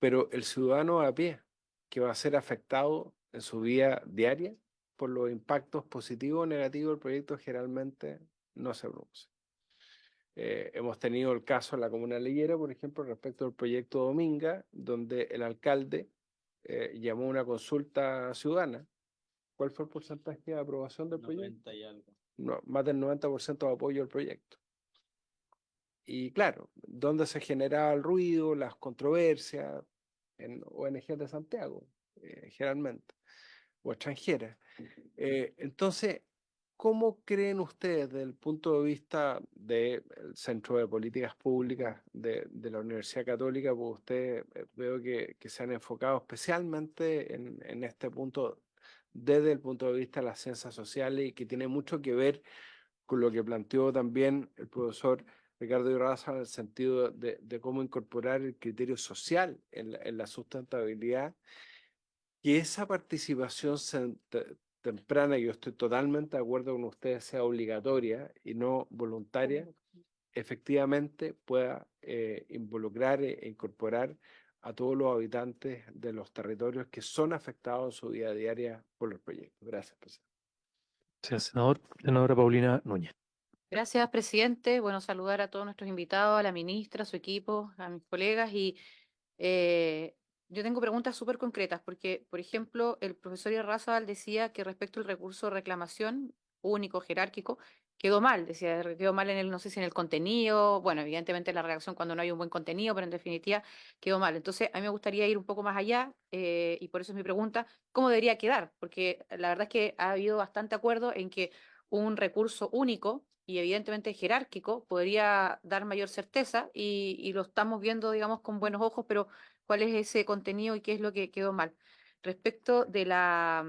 Pero el ciudadano a pie, que va a ser afectado en su vida diaria por los impactos positivos o negativos del proyecto, generalmente no se produce. Hemos tenido el caso en la comuna de Leyera, por ejemplo, respecto al proyecto Dominga, donde el alcalde llamó a una consulta ciudadana. ¿Cuál fue el porcentaje de aprobación del proyecto? 90 y algo. No, más del 90% de apoyo al proyecto. Y claro, ¿dónde se generaba el ruido, las controversias? En ONG de Santiago, generalmente, o extranjeras. Entonces, ¿cómo creen ustedes, desde el punto de vista del Centro de Políticas Públicas de la Universidad Católica, pues ustedes veo que se han enfocado especialmente en este punto, desde el punto de vista de las ciencias sociales, y que tiene mucho que ver con lo que planteó también el profesor Ricardo Irraza, en el sentido de cómo incorporar el criterio social en la sustentabilidad, que esa participación temprana, yo estoy totalmente de acuerdo con ustedes, sea obligatoria y no voluntaria, efectivamente pueda involucrar e incorporar a todos los habitantes de los territorios que son afectados en su vida diaria por los proyectos. Gracias, presidente. Gracias, senador. Senadora Paulina Núñez. Gracias, presidente. Bueno, saludar a todos nuestros invitados, a la ministra, a su equipo, a mis colegas. Y yo tengo preguntas súper concretas, porque, por ejemplo, el profesor Irarrázaval decía que respecto al recurso de reclamación único, jerárquico, quedó mal. Decía, quedó mal en el, no sé si en el contenido, bueno, evidentemente en la redacción cuando no hay un buen contenido, pero en definitiva quedó mal. Entonces, a mí me gustaría ir un poco más allá, y por eso es mi pregunta, ¿cómo debería quedar? Porque la verdad es que ha habido bastante acuerdo en que un recurso único y evidentemente jerárquico podría dar mayor certeza y lo estamos viendo, digamos, con buenos ojos, pero ¿cuál es ese contenido y qué es lo que quedó mal? Respecto de la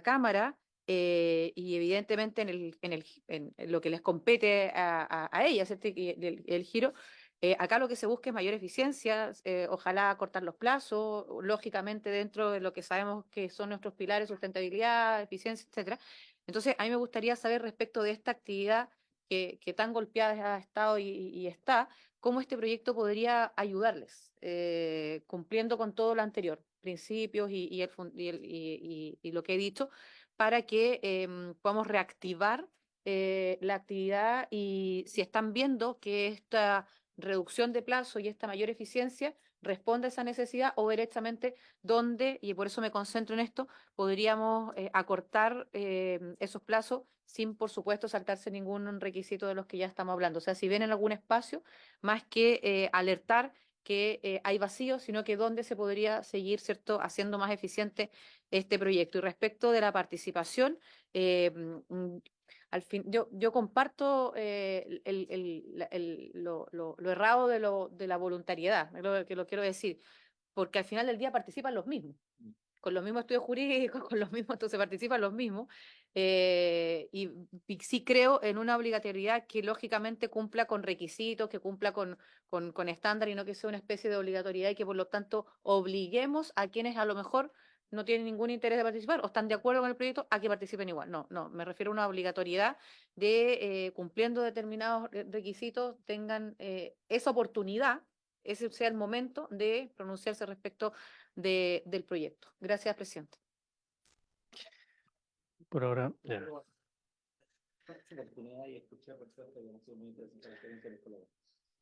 Cámara, y evidentemente en lo que les compete a ella, ¿cierto? Y el giro, acá lo que se busca es mayor eficiencia, ojalá cortar los plazos, lógicamente dentro de lo que sabemos que son nuestros pilares, sustentabilidad, eficiencia, etcétera. Entonces, a mí me gustaría saber respecto de esta actividad que tan golpeada ha estado y está, cómo este proyecto podría ayudarles, cumpliendo con todo lo anterior, principios y lo que he dicho, para que podamos reactivar la actividad y si están viendo que esta reducción de plazo y esta mayor eficiencia responde a esa necesidad o directamente dónde, y por eso me concentro en esto, podríamos acortar esos plazos sin, por supuesto, saltarse ningún requisito de los que ya estamos hablando. O sea, si ven en algún espacio, más que alertar que hay vacíos, sino que dónde se podría seguir, ¿cierto?, haciendo más eficiente este proyecto. Y respecto de la participación, eh, mm, al fin, yo comparto lo errado de la voluntariedad, es lo que lo quiero decir, porque al final del día participan los mismos con los mismos estudios jurídicos, con los mismos, entonces participan los mismos. Y sí creo en una obligatoriedad que lógicamente cumpla con requisitos, que cumpla con estándar y no que sea una especie de obligatoriedad y que por lo tanto obliguemos a quienes a lo mejor no tienen ningún interés de participar o están de acuerdo con el proyecto a que participen igual. No, no, me refiero a una obligatoriedad de cumpliendo determinados requisitos tengan esa oportunidad, ese sea el momento de pronunciarse respecto del proyecto. Gracias, presidente. Por ahora, ya.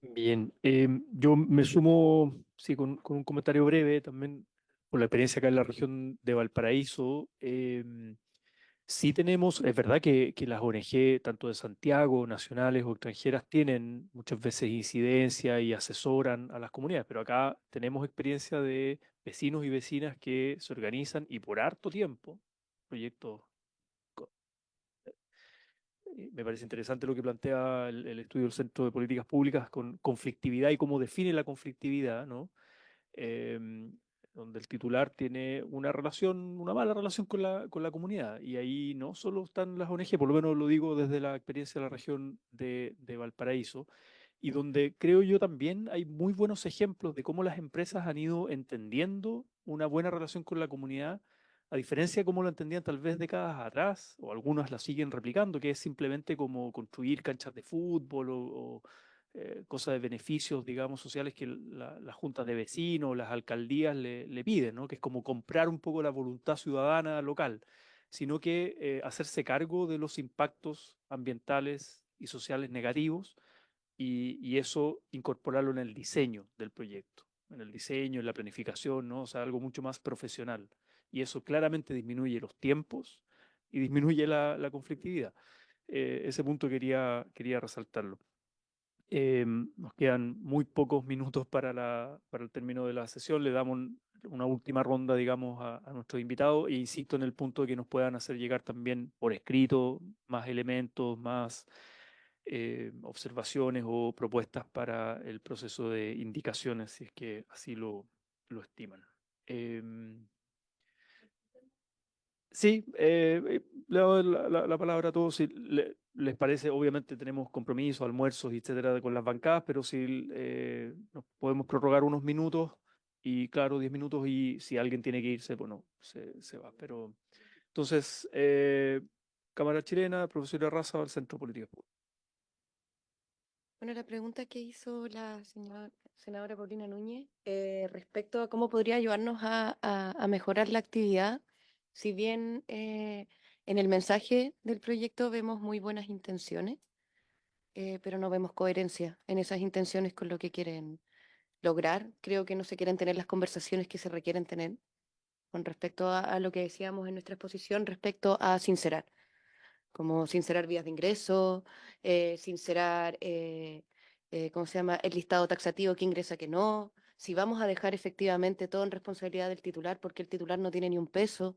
Bien, yo me sumo, sí, con un comentario breve también por la experiencia acá en la región de Valparaíso. Sí tenemos, es verdad que las ONG, tanto de Santiago, nacionales o extranjeras, tienen muchas veces incidencia y asesoran a las comunidades, pero acá tenemos experiencia de vecinos y vecinas que se organizan y por harto tiempo, proyectos. Me parece interesante lo que plantea el estudio del Centro de Políticas Públicas con conflictividad y cómo define la conflictividad, ¿no? Donde el titular tiene una relación, una mala relación con la comunidad. Y ahí no solo están las ONG, por lo menos lo digo desde la experiencia de la región de Valparaíso, y donde creo yo también hay muy buenos ejemplos de cómo las empresas han ido entendiendo una buena relación con la comunidad, a diferencia de cómo lo entendían tal vez décadas atrás, o algunas la siguen replicando, que es simplemente como construir canchas de fútbol o cosas de beneficios, digamos, sociales que las juntas de vecinos, las alcaldías le piden, ¿no? Que es como comprar un poco la voluntad ciudadana local, sino que hacerse cargo de los impactos ambientales y sociales negativos y eso incorporarlo en el diseño del proyecto, en el diseño, en la planificación, ¿no? O sea, algo mucho más profesional. Y eso claramente disminuye los tiempos y disminuye la conflictividad. Ese punto quería resaltarlo. Nos quedan muy pocos minutos para el término de la sesión. Le damos una última ronda, digamos, a nuestros invitados e insisto en el punto de que nos puedan hacer llegar también por escrito más elementos, más observaciones o propuestas para el proceso de indicaciones, si es que así lo estiman. Sí, le doy la palabra a todos. Si les parece, obviamente tenemos compromisos, almuerzos, etcétera, con las bancadas, pero si nos podemos prorrogar unos minutos y, claro, 10 minutos y si alguien tiene que irse, bueno, se va. Pero entonces, Cámara Chilena, profesora Raza, del Centro de Políticas Públicas. Bueno, la pregunta que hizo la senadora Paulina Núñez respecto a cómo podría ayudarnos a mejorar la actividad, si bien en el mensaje del proyecto vemos muy buenas intenciones, pero no vemos coherencia en esas intenciones con lo que quieren lograr. Creo que no se quieren tener las conversaciones que se requieren tener con respecto a lo que decíamos en nuestra exposición, respecto a sincerar, como sincerar vías de ingreso, sincerar, ¿cómo se llama?, el listado taxativo que ingresa, que no, si vamos a dejar efectivamente todo en responsabilidad del titular, porque el titular no tiene ni un peso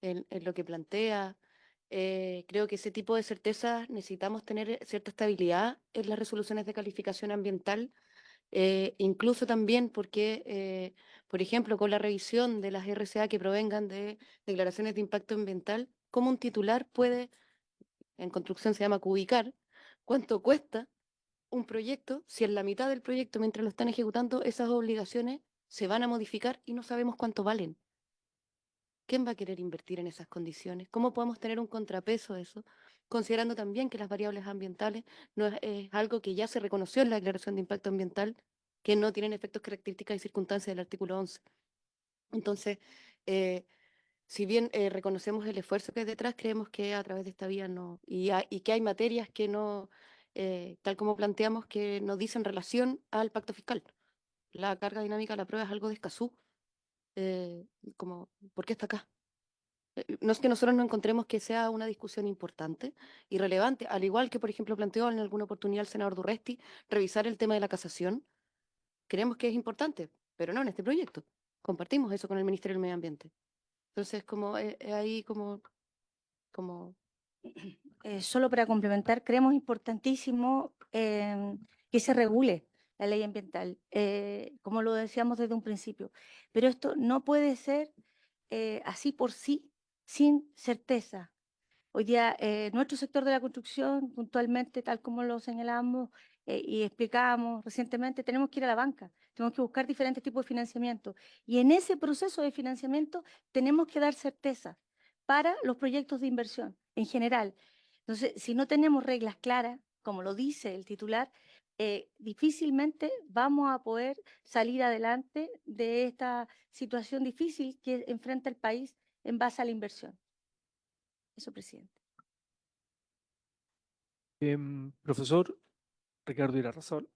en lo que plantea. Creo que ese tipo de certezas necesitamos tener cierta estabilidad en las resoluciones de calificación ambiental, incluso también porque, por ejemplo, con la revisión de las RCA que provengan de declaraciones de impacto ambiental, cómo un titular puede, en construcción se llama cubicar, cuánto cuesta un proyecto si en la mitad del proyecto, mientras lo están ejecutando, esas obligaciones se van a modificar y no sabemos cuánto valen. ¿Quién va a querer invertir en esas condiciones? ¿Cómo podemos tener un contrapeso a eso? Considerando también que las variables ambientales no es algo que ya se reconoció en la declaración de impacto ambiental, que no tienen efectos, características y circunstancias del artículo 11. Entonces, eh, si bien reconocemos el esfuerzo que hay detrás, creemos que a través de esta vía no, y que hay materias que no, tal como planteamos, que nos dicen relación al pacto fiscal. La carga dinámica de la prueba es algo de Escazú, como, ¿por qué está acá? No es que nosotros no encontremos que sea una discusión importante y relevante, al igual que, por ejemplo, planteó en alguna oportunidad el senador Durresti, revisar el tema de la casación. Creemos que es importante, pero no en este proyecto. Compartimos eso con el Ministerio del Medio Ambiente. Entonces, como ahí como Solo para complementar, creemos importantísimo que se regule la ley ambiental, como lo decíamos desde un principio. Pero esto no puede ser así por sí, sin certeza. Hoy día, nuestro sector de la construcción, puntualmente, tal como lo señalamos y explicamos recientemente, tenemos que ir a la banca, tenemos que buscar diferentes tipos de financiamiento. Y en ese proceso de financiamiento tenemos que dar certeza para los proyectos de inversión en general. Entonces, si no tenemos reglas claras, como lo dice el titular, difícilmente vamos a poder salir adelante de esta situación difícil que enfrenta el país en base a la inversión. Eso, presidente. Profesor Ricardo Irarrázaval.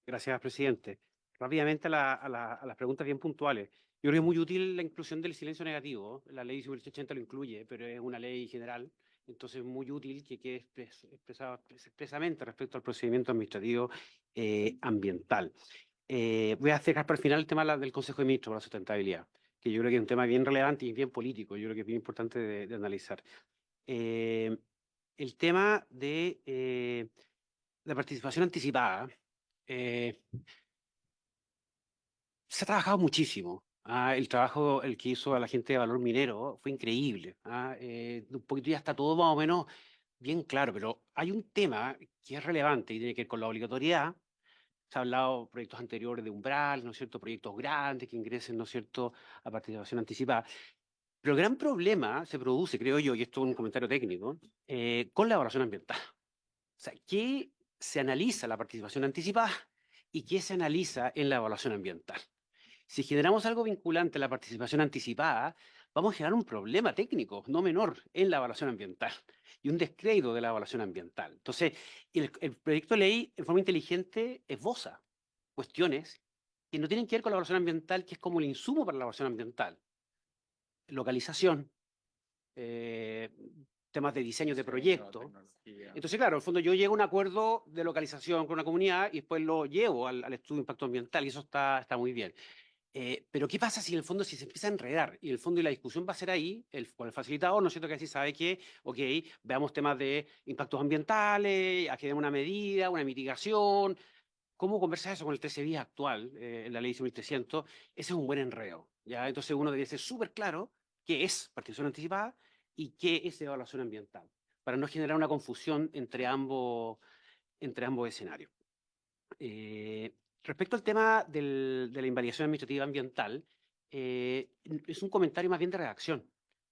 Gracias, presidente. Rápidamente a las preguntas bien puntuales. Yo creo que es muy útil la inclusión del silencio negativo. La ley 1880 lo incluye, pero es una ley general. Entonces es muy útil que quede expresado expresamente respecto al procedimiento administrativo ambiental. Voy a dejar para el final el tema del Consejo de Ministros para la Sustentabilidad, que yo creo que es un tema bien relevante y bien político. Yo creo que es bien importante de analizar. El tema de la participación anticipada. Se ha trabajado muchísimo. El trabajo el que hizo la gente de Valor Minero fue increíble. Un poquito ya está todo más o menos bien claro, pero hay un tema que es relevante y tiene que ver con la obligatoriedad. Se ha hablado de proyectos anteriores de umbral, ¿no es cierto? Proyectos grandes que ingresen, ¿no es cierto?, a participación anticipada. Pero el gran problema se produce, creo yo, y esto es un comentario técnico, con la evaluación ambiental. O sea, ¿qué se analiza la participación anticipada y qué se analiza en la evaluación ambiental? Si generamos algo vinculante a la participación anticipada, vamos a generar un problema técnico no menor en la evaluación ambiental y un descrédito de la evaluación ambiental. Entonces, el proyecto de ley en forma inteligente esboza cuestiones que no tienen que ver con la evaluación ambiental, que es como el insumo para la evaluación ambiental. Localización, temas de diseño de proyecto. Entonces, claro, en el fondo yo llego a un acuerdo de localización con una comunidad y después lo llevo al estudio de impacto ambiental y eso está muy bien. Pero ¿qué pasa si en el fondo si se empieza a enredar y en el fondo y la discusión va a ser ahí, con el facilitador, ¿no es cierto? Que así sabe que, ok, veamos temas de impactos ambientales, aquí demos una medida, una mitigación. ¿Cómo conversar eso con el 13 bis actual, en la ley 1300? Ese es un buen enredo, ¿ya? Entonces uno debe ser súper claro qué es participación anticipada y qué es evaluación ambiental, para no generar una confusión entre ambos escenarios. Respecto al tema de la invalidación administrativa ambiental, es un comentario más bien de redacción.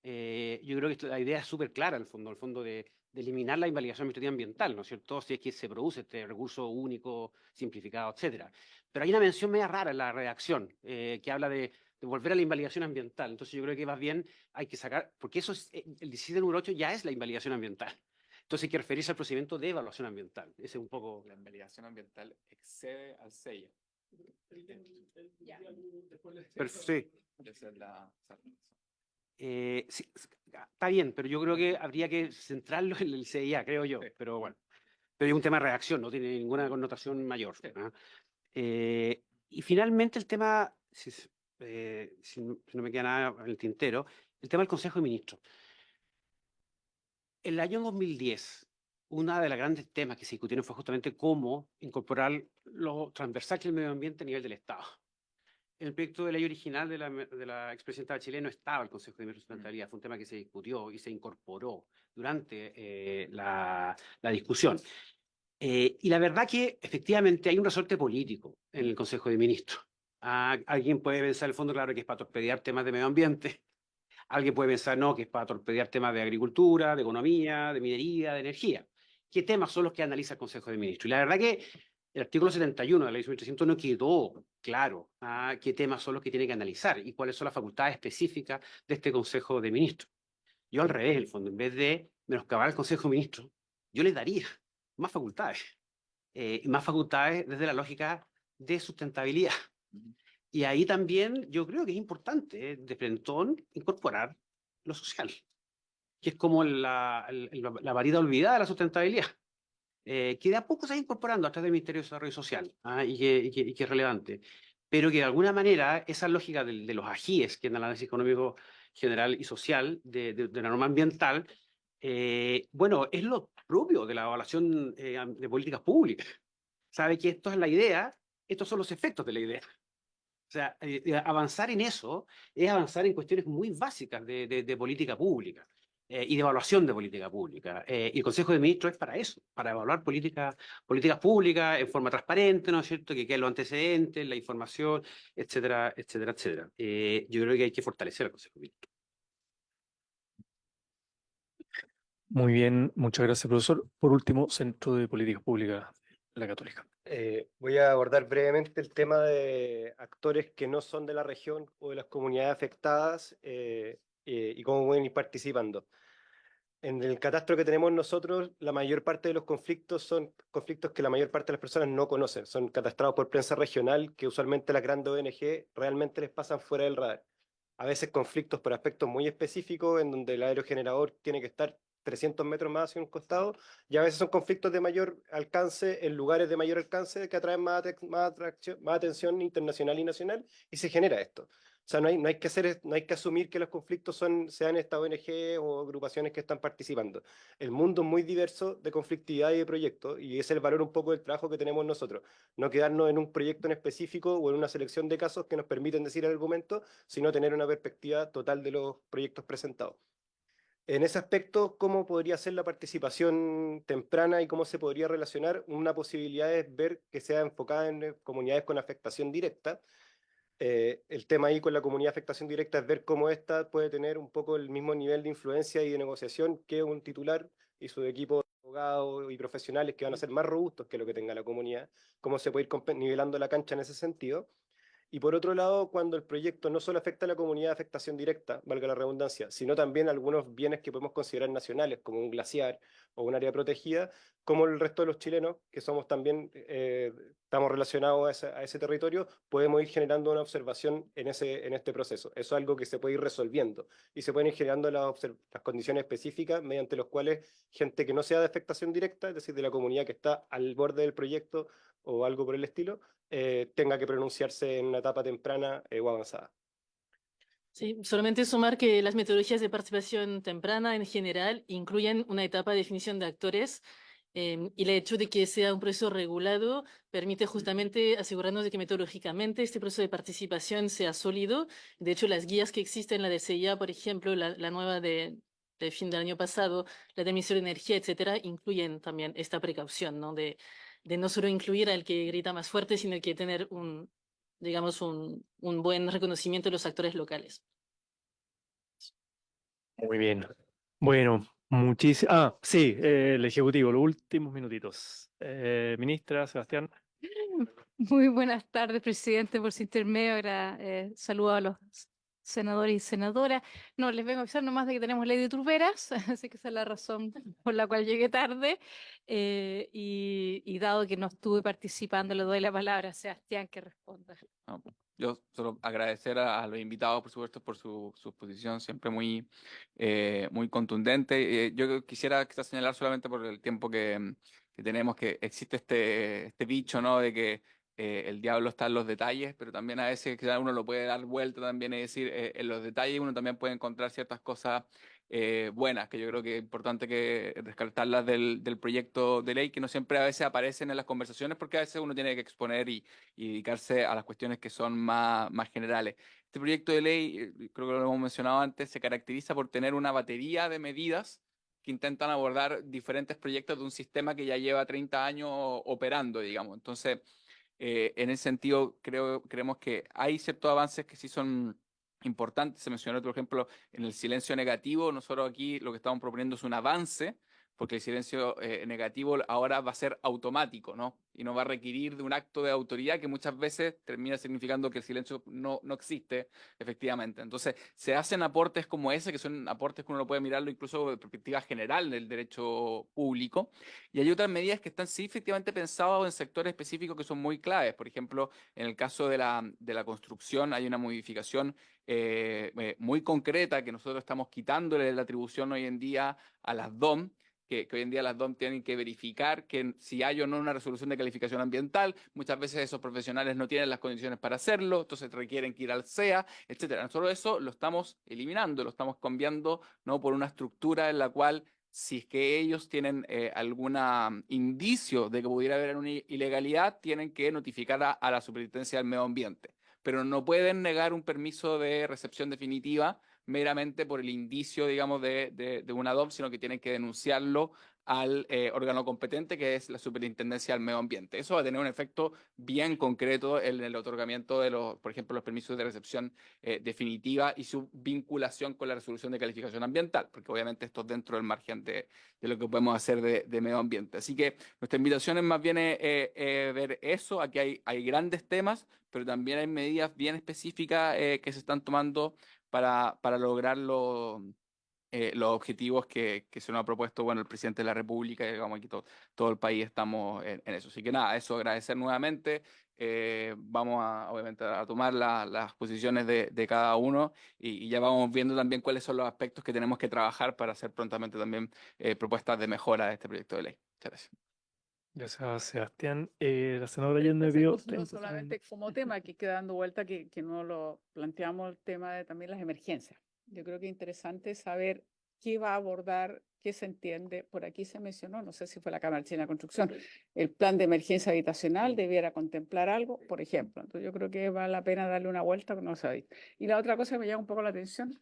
Yo creo que la idea es súper clara, en el fondo de eliminar la invalidación administrativa ambiental, ¿no es cierto? Si es que se produce este recurso único, simplificado, etcétera. Pero hay una mención media rara en la redacción, que habla de volver a la invalidación ambiental. Entonces yo creo que más bien hay que sacar, porque eso es, el 17 número 8 ya es la invalidación ambiental. Entonces hay que referirse al procedimiento de evaluación ambiental. Ese es un poco... La investigación ambiental excede al CEIA. Sí. Esa es la... Sí, está bien, pero yo creo que habría que centrarlo en el CIA, creo yo. Sí. Pero bueno, pero es un tema de redacción, no tiene ninguna connotación mayor. Sí. ¿Ah? Y finalmente el tema, si no me queda nada en el tintero, el tema del Consejo de Ministros. En el año 2010, uno de los grandes temas que se discutieron fue justamente cómo incorporar lo transversal del medio ambiente a nivel del Estado. En el proyecto de ley original de la expresidenta Bachelet no estaba el Consejo de Ministros de Sustentabilidad, fue un tema que se discutió y se incorporó durante la discusión. Y la verdad que efectivamente hay un resorte político en el Consejo de Ministros. Alguien puede pensar, en el fondo, claro, que es para torpedear temas de medio ambiente. Alguien puede pensar, no, que es para torpedear temas de agricultura, de economía, de minería, de energía. ¿Qué temas son los que analiza el Consejo de Ministros? Y la verdad que el artículo 71 de la ley 1300 no quedó claro qué temas son los que tiene que analizar y cuáles son las facultades específicas de este Consejo de Ministros. Yo al revés, en el fondo, en vez de menoscabar al Consejo de Ministros, yo les daría más facultades desde la lógica de sustentabilidad. Y ahí también yo creo que es importante, de frentón, incorporar lo social, que es como la varita olvidada de la sustentabilidad, que de a poco se va incorporando a través del Ministerio de Desarrollo Social, y que es relevante, pero que de alguna manera esa lógica de los ajíes, que es el análisis económico general y social de la norma ambiental, bueno, es lo propio de la evaluación de políticas públicas. Sabe que esto es la idea, estos son los efectos de la idea. O sea, avanzar en eso es avanzar en cuestiones muy básicas de política pública y de evaluación de política pública. Y el Consejo de Ministros es para eso, para evaluar políticas públicas en forma transparente, ¿no es cierto? Que queden los antecedentes, la información, etcétera, etcétera, etcétera. Yo creo que hay que fortalecer el Consejo de Ministros. Muy bien, muchas gracias, profesor. Por último, Centro de Políticas Públicas, la Católica. Voy a abordar brevemente el tema de actores que no son de la región o de las comunidades afectadas y cómo pueden ir participando. En el catastro que tenemos nosotros, la mayor parte de los conflictos son conflictos que la mayor parte de las personas no conocen. Son catastrados por prensa regional que usualmente las grandes ONG realmente les pasan fuera del radar. A veces conflictos por aspectos muy específicos en donde el aerogenerador tiene que estar 300 metros más hacia un costado, y a veces son conflictos de mayor alcance en lugares de mayor alcance que atraen más atención internacional y nacional, y se genera esto. O sea, no hay que asumir que los conflictos sean estas ONG o agrupaciones que están participando. El mundo es muy diverso de conflictividad y de proyectos, y ese es el valor un poco del trabajo que tenemos nosotros. No quedarnos en un proyecto en específico o en una selección de casos que nos permiten decir el argumento, sino tener una perspectiva total de los proyectos presentados. En ese aspecto, ¿cómo podría ser la participación temprana y cómo se podría relacionar? Una posibilidad es ver que sea enfocada en comunidades con afectación directa. El tema ahí con la comunidad de afectación directa es ver cómo ésta puede tener un poco el mismo nivel de influencia y de negociación que un titular y su equipo de abogados y profesionales que van a ser más robustos que lo que tenga la comunidad, cómo se puede ir nivelando la cancha en ese sentido. Y por otro lado, cuando el proyecto no solo afecta a la comunidad de afectación directa, valga la redundancia, sino también algunos bienes que podemos considerar nacionales, como un glaciar o un área protegida, como el resto de los chilenos, que somos también, estamos relacionados a ese territorio, podemos ir generando una observación en este proceso. Eso es algo que se puede ir resolviendo y se pueden ir generando las condiciones específicas mediante los cuales gente que no sea de afectación directa, es decir, de la comunidad que está al borde del proyecto o algo por el estilo, tenga que pronunciarse en una etapa temprana o avanzada. Sí, solamente sumar que las metodologías de participación temprana en general incluyen una etapa de definición de actores y el hecho de que sea un proceso regulado permite justamente asegurarnos de que metodológicamente este proceso de participación sea sólido. De hecho, las guías que existen, la de CIA, por ejemplo, la nueva de fin del año pasado, la de Ministerio de Energía, etcétera, incluyen también esta precaución, ¿no? De no solo incluir al que grita más fuerte, sino que tener digamos, un buen reconocimiento de los actores locales. Muy bien. Bueno, muchísimas. Sí, el Ejecutivo, los últimos minutitos. Ministra, Sebastián. Muy buenas tardes, presidente, por su intermedio. Saludo a los senadores y senadoras. No, les vengo a avisar nomás de que tenemos ley de turberas, así que esa es la razón por la cual llegué tarde. Y dado que no estuve participando, le doy la palabra a Sebastián que responda. No, yo solo agradecer a los invitados, por supuesto, por su exposición, siempre muy contundente. Yo quisiera quizás señalar solamente por el tiempo que tenemos que existe este bicho, ¿no? De que el diablo está en los detalles, pero también a veces quizás uno lo puede dar vuelta también y decir, en los detalles uno también puede encontrar ciertas cosas buenas, que yo creo que es importante que rescatarlas del proyecto de ley, que no siempre a veces aparecen en las conversaciones, porque a veces uno tiene que exponer y dedicarse a las cuestiones que son más generales. Este proyecto de ley, creo que lo hemos mencionado antes, se caracteriza por tener una batería de medidas que intentan abordar diferentes proyectos de un sistema que ya lleva 30 años operando, digamos. Entonces, en ese sentido, creemos que hay ciertos avances que sí son importantes. Se mencionó, por ejemplo, en el silencio negativo. Nosotros aquí lo que estamos proponiendo es un avance, porque el silencio negativo ahora va a ser automático, ¿no? Y no va a requerir de un acto de autoridad que muchas veces termina significando que el silencio no existe, efectivamente. Entonces, se hacen aportes como ese, que son aportes que uno puede mirarlo incluso de perspectiva general del derecho público. Y hay otras medidas que están sí efectivamente pensadas en sectores específicos que son muy claves. Por ejemplo, en el caso de la construcción hay una modificación muy concreta que nosotros estamos quitándole la atribución hoy en día a las DOM, que hoy en día las DOM tienen que verificar que si hay o no una resolución de calificación ambiental. Muchas veces esos profesionales no tienen las condiciones para hacerlo, entonces requieren que ir al CEA, etcétera. Nosotros eso lo estamos eliminando, lo estamos cambiando, ¿no? Por una estructura en la cual si es que ellos tienen algún indicio de que pudiera haber una ilegalidad, tienen que notificar a la Superintendencia del Medio Ambiente. Pero no pueden negar un permiso de recepción definitiva meramente por el indicio, digamos, de una DOM, sino que tienen que denunciarlo al órgano competente, que es la Superintendencia del Medio Ambiente. Eso va a tener un efecto bien concreto en el otorgamiento de por ejemplo, los permisos de recepción definitiva y su vinculación con la resolución de calificación ambiental, porque obviamente esto es dentro del margen de lo que podemos hacer de medio ambiente. Así que nuestra invitación es más bien ver eso. Aquí hay grandes temas, pero también hay medidas bien específicas que se están tomando para lograr los objetivos que se nos ha propuesto, bueno, el presidente de la República, y digamos aquí todo el país estamos en eso. Así que nada, eso agradecer nuevamente. Vamos obviamente a tomar las posiciones de cada uno y ya vamos viendo también cuáles son los aspectos que tenemos que trabajar para hacer prontamente también propuestas de mejora de este proyecto de ley. Muchas gracias. Gracias, Sebastián. La senadora Allende Entonces, vio... no solamente como tema que queda dando vuelta, que no lo planteamos el tema de también las emergencias. Yo creo que es interesante saber qué va a abordar, qué se entiende. Por aquí se mencionó, no sé si fue la Cámara Chilena de Construcción, el plan de emergencia habitacional debiera contemplar algo, por ejemplo. Entonces yo creo que vale la pena darle una vuelta, pero no se ha visto. Y la otra cosa que me llama un poco la atención,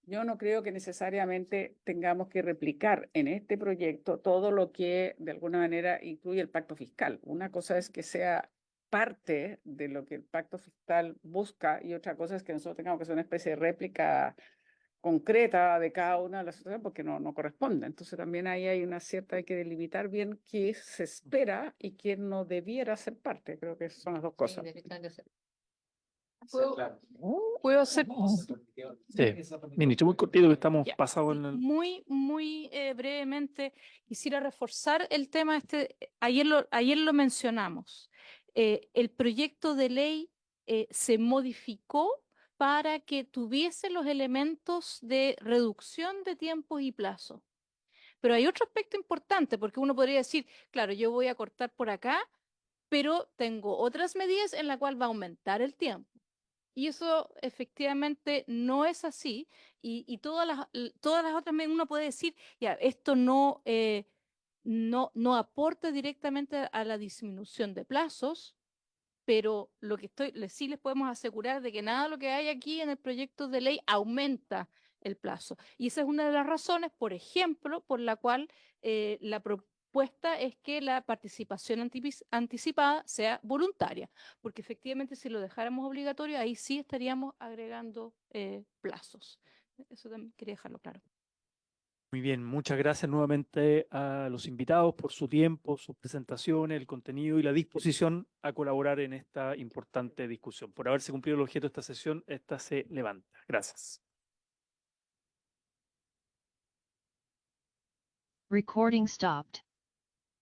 yo no creo que necesariamente tengamos que replicar en este proyecto todo lo que de alguna manera incluye el pacto fiscal. Una cosa es que sea parte de lo que el pacto fiscal busca y otra cosa es que nosotros tengamos que hacer una especie de réplica concreta de cada una de las situaciones porque no corresponde. Entonces también ahí hay una cierta, hay que delimitar bien qué se espera y qué no debiera ser parte. Creo que son las dos cosas. ¿Puedo hacer? Sí, ministro, muy cortito que estamos Ya, pasados en el... muy brevemente, quisiera reforzar el tema ayer lo mencionamos. El proyecto de ley se modificó para que tuviese los elementos de reducción de tiempos y plazos. Pero hay otro aspecto importante, porque uno podría decir, claro, yo voy a cortar por acá, pero tengo otras medidas en las cuales va a aumentar el tiempo. Y eso efectivamente no es así. Y todas las otras medidas uno puede decir, ya, esto no aporta directamente a la disminución de plazos, pero lo que sí les podemos asegurar de que nada de lo que hay aquí en el proyecto de ley aumenta el plazo. Y esa es una de las razones, por ejemplo, por la cual la propuesta es que la participación anticipada sea voluntaria, porque efectivamente si lo dejáramos obligatorio, ahí sí estaríamos agregando plazos. Eso también quería dejarlo claro. Muy bien, muchas gracias nuevamente a los invitados por su tiempo, sus presentaciones, el contenido y la disposición a colaborar en esta importante discusión. Por haberse cumplido el objeto de esta sesión, esta se levanta. Gracias. Recording stopped.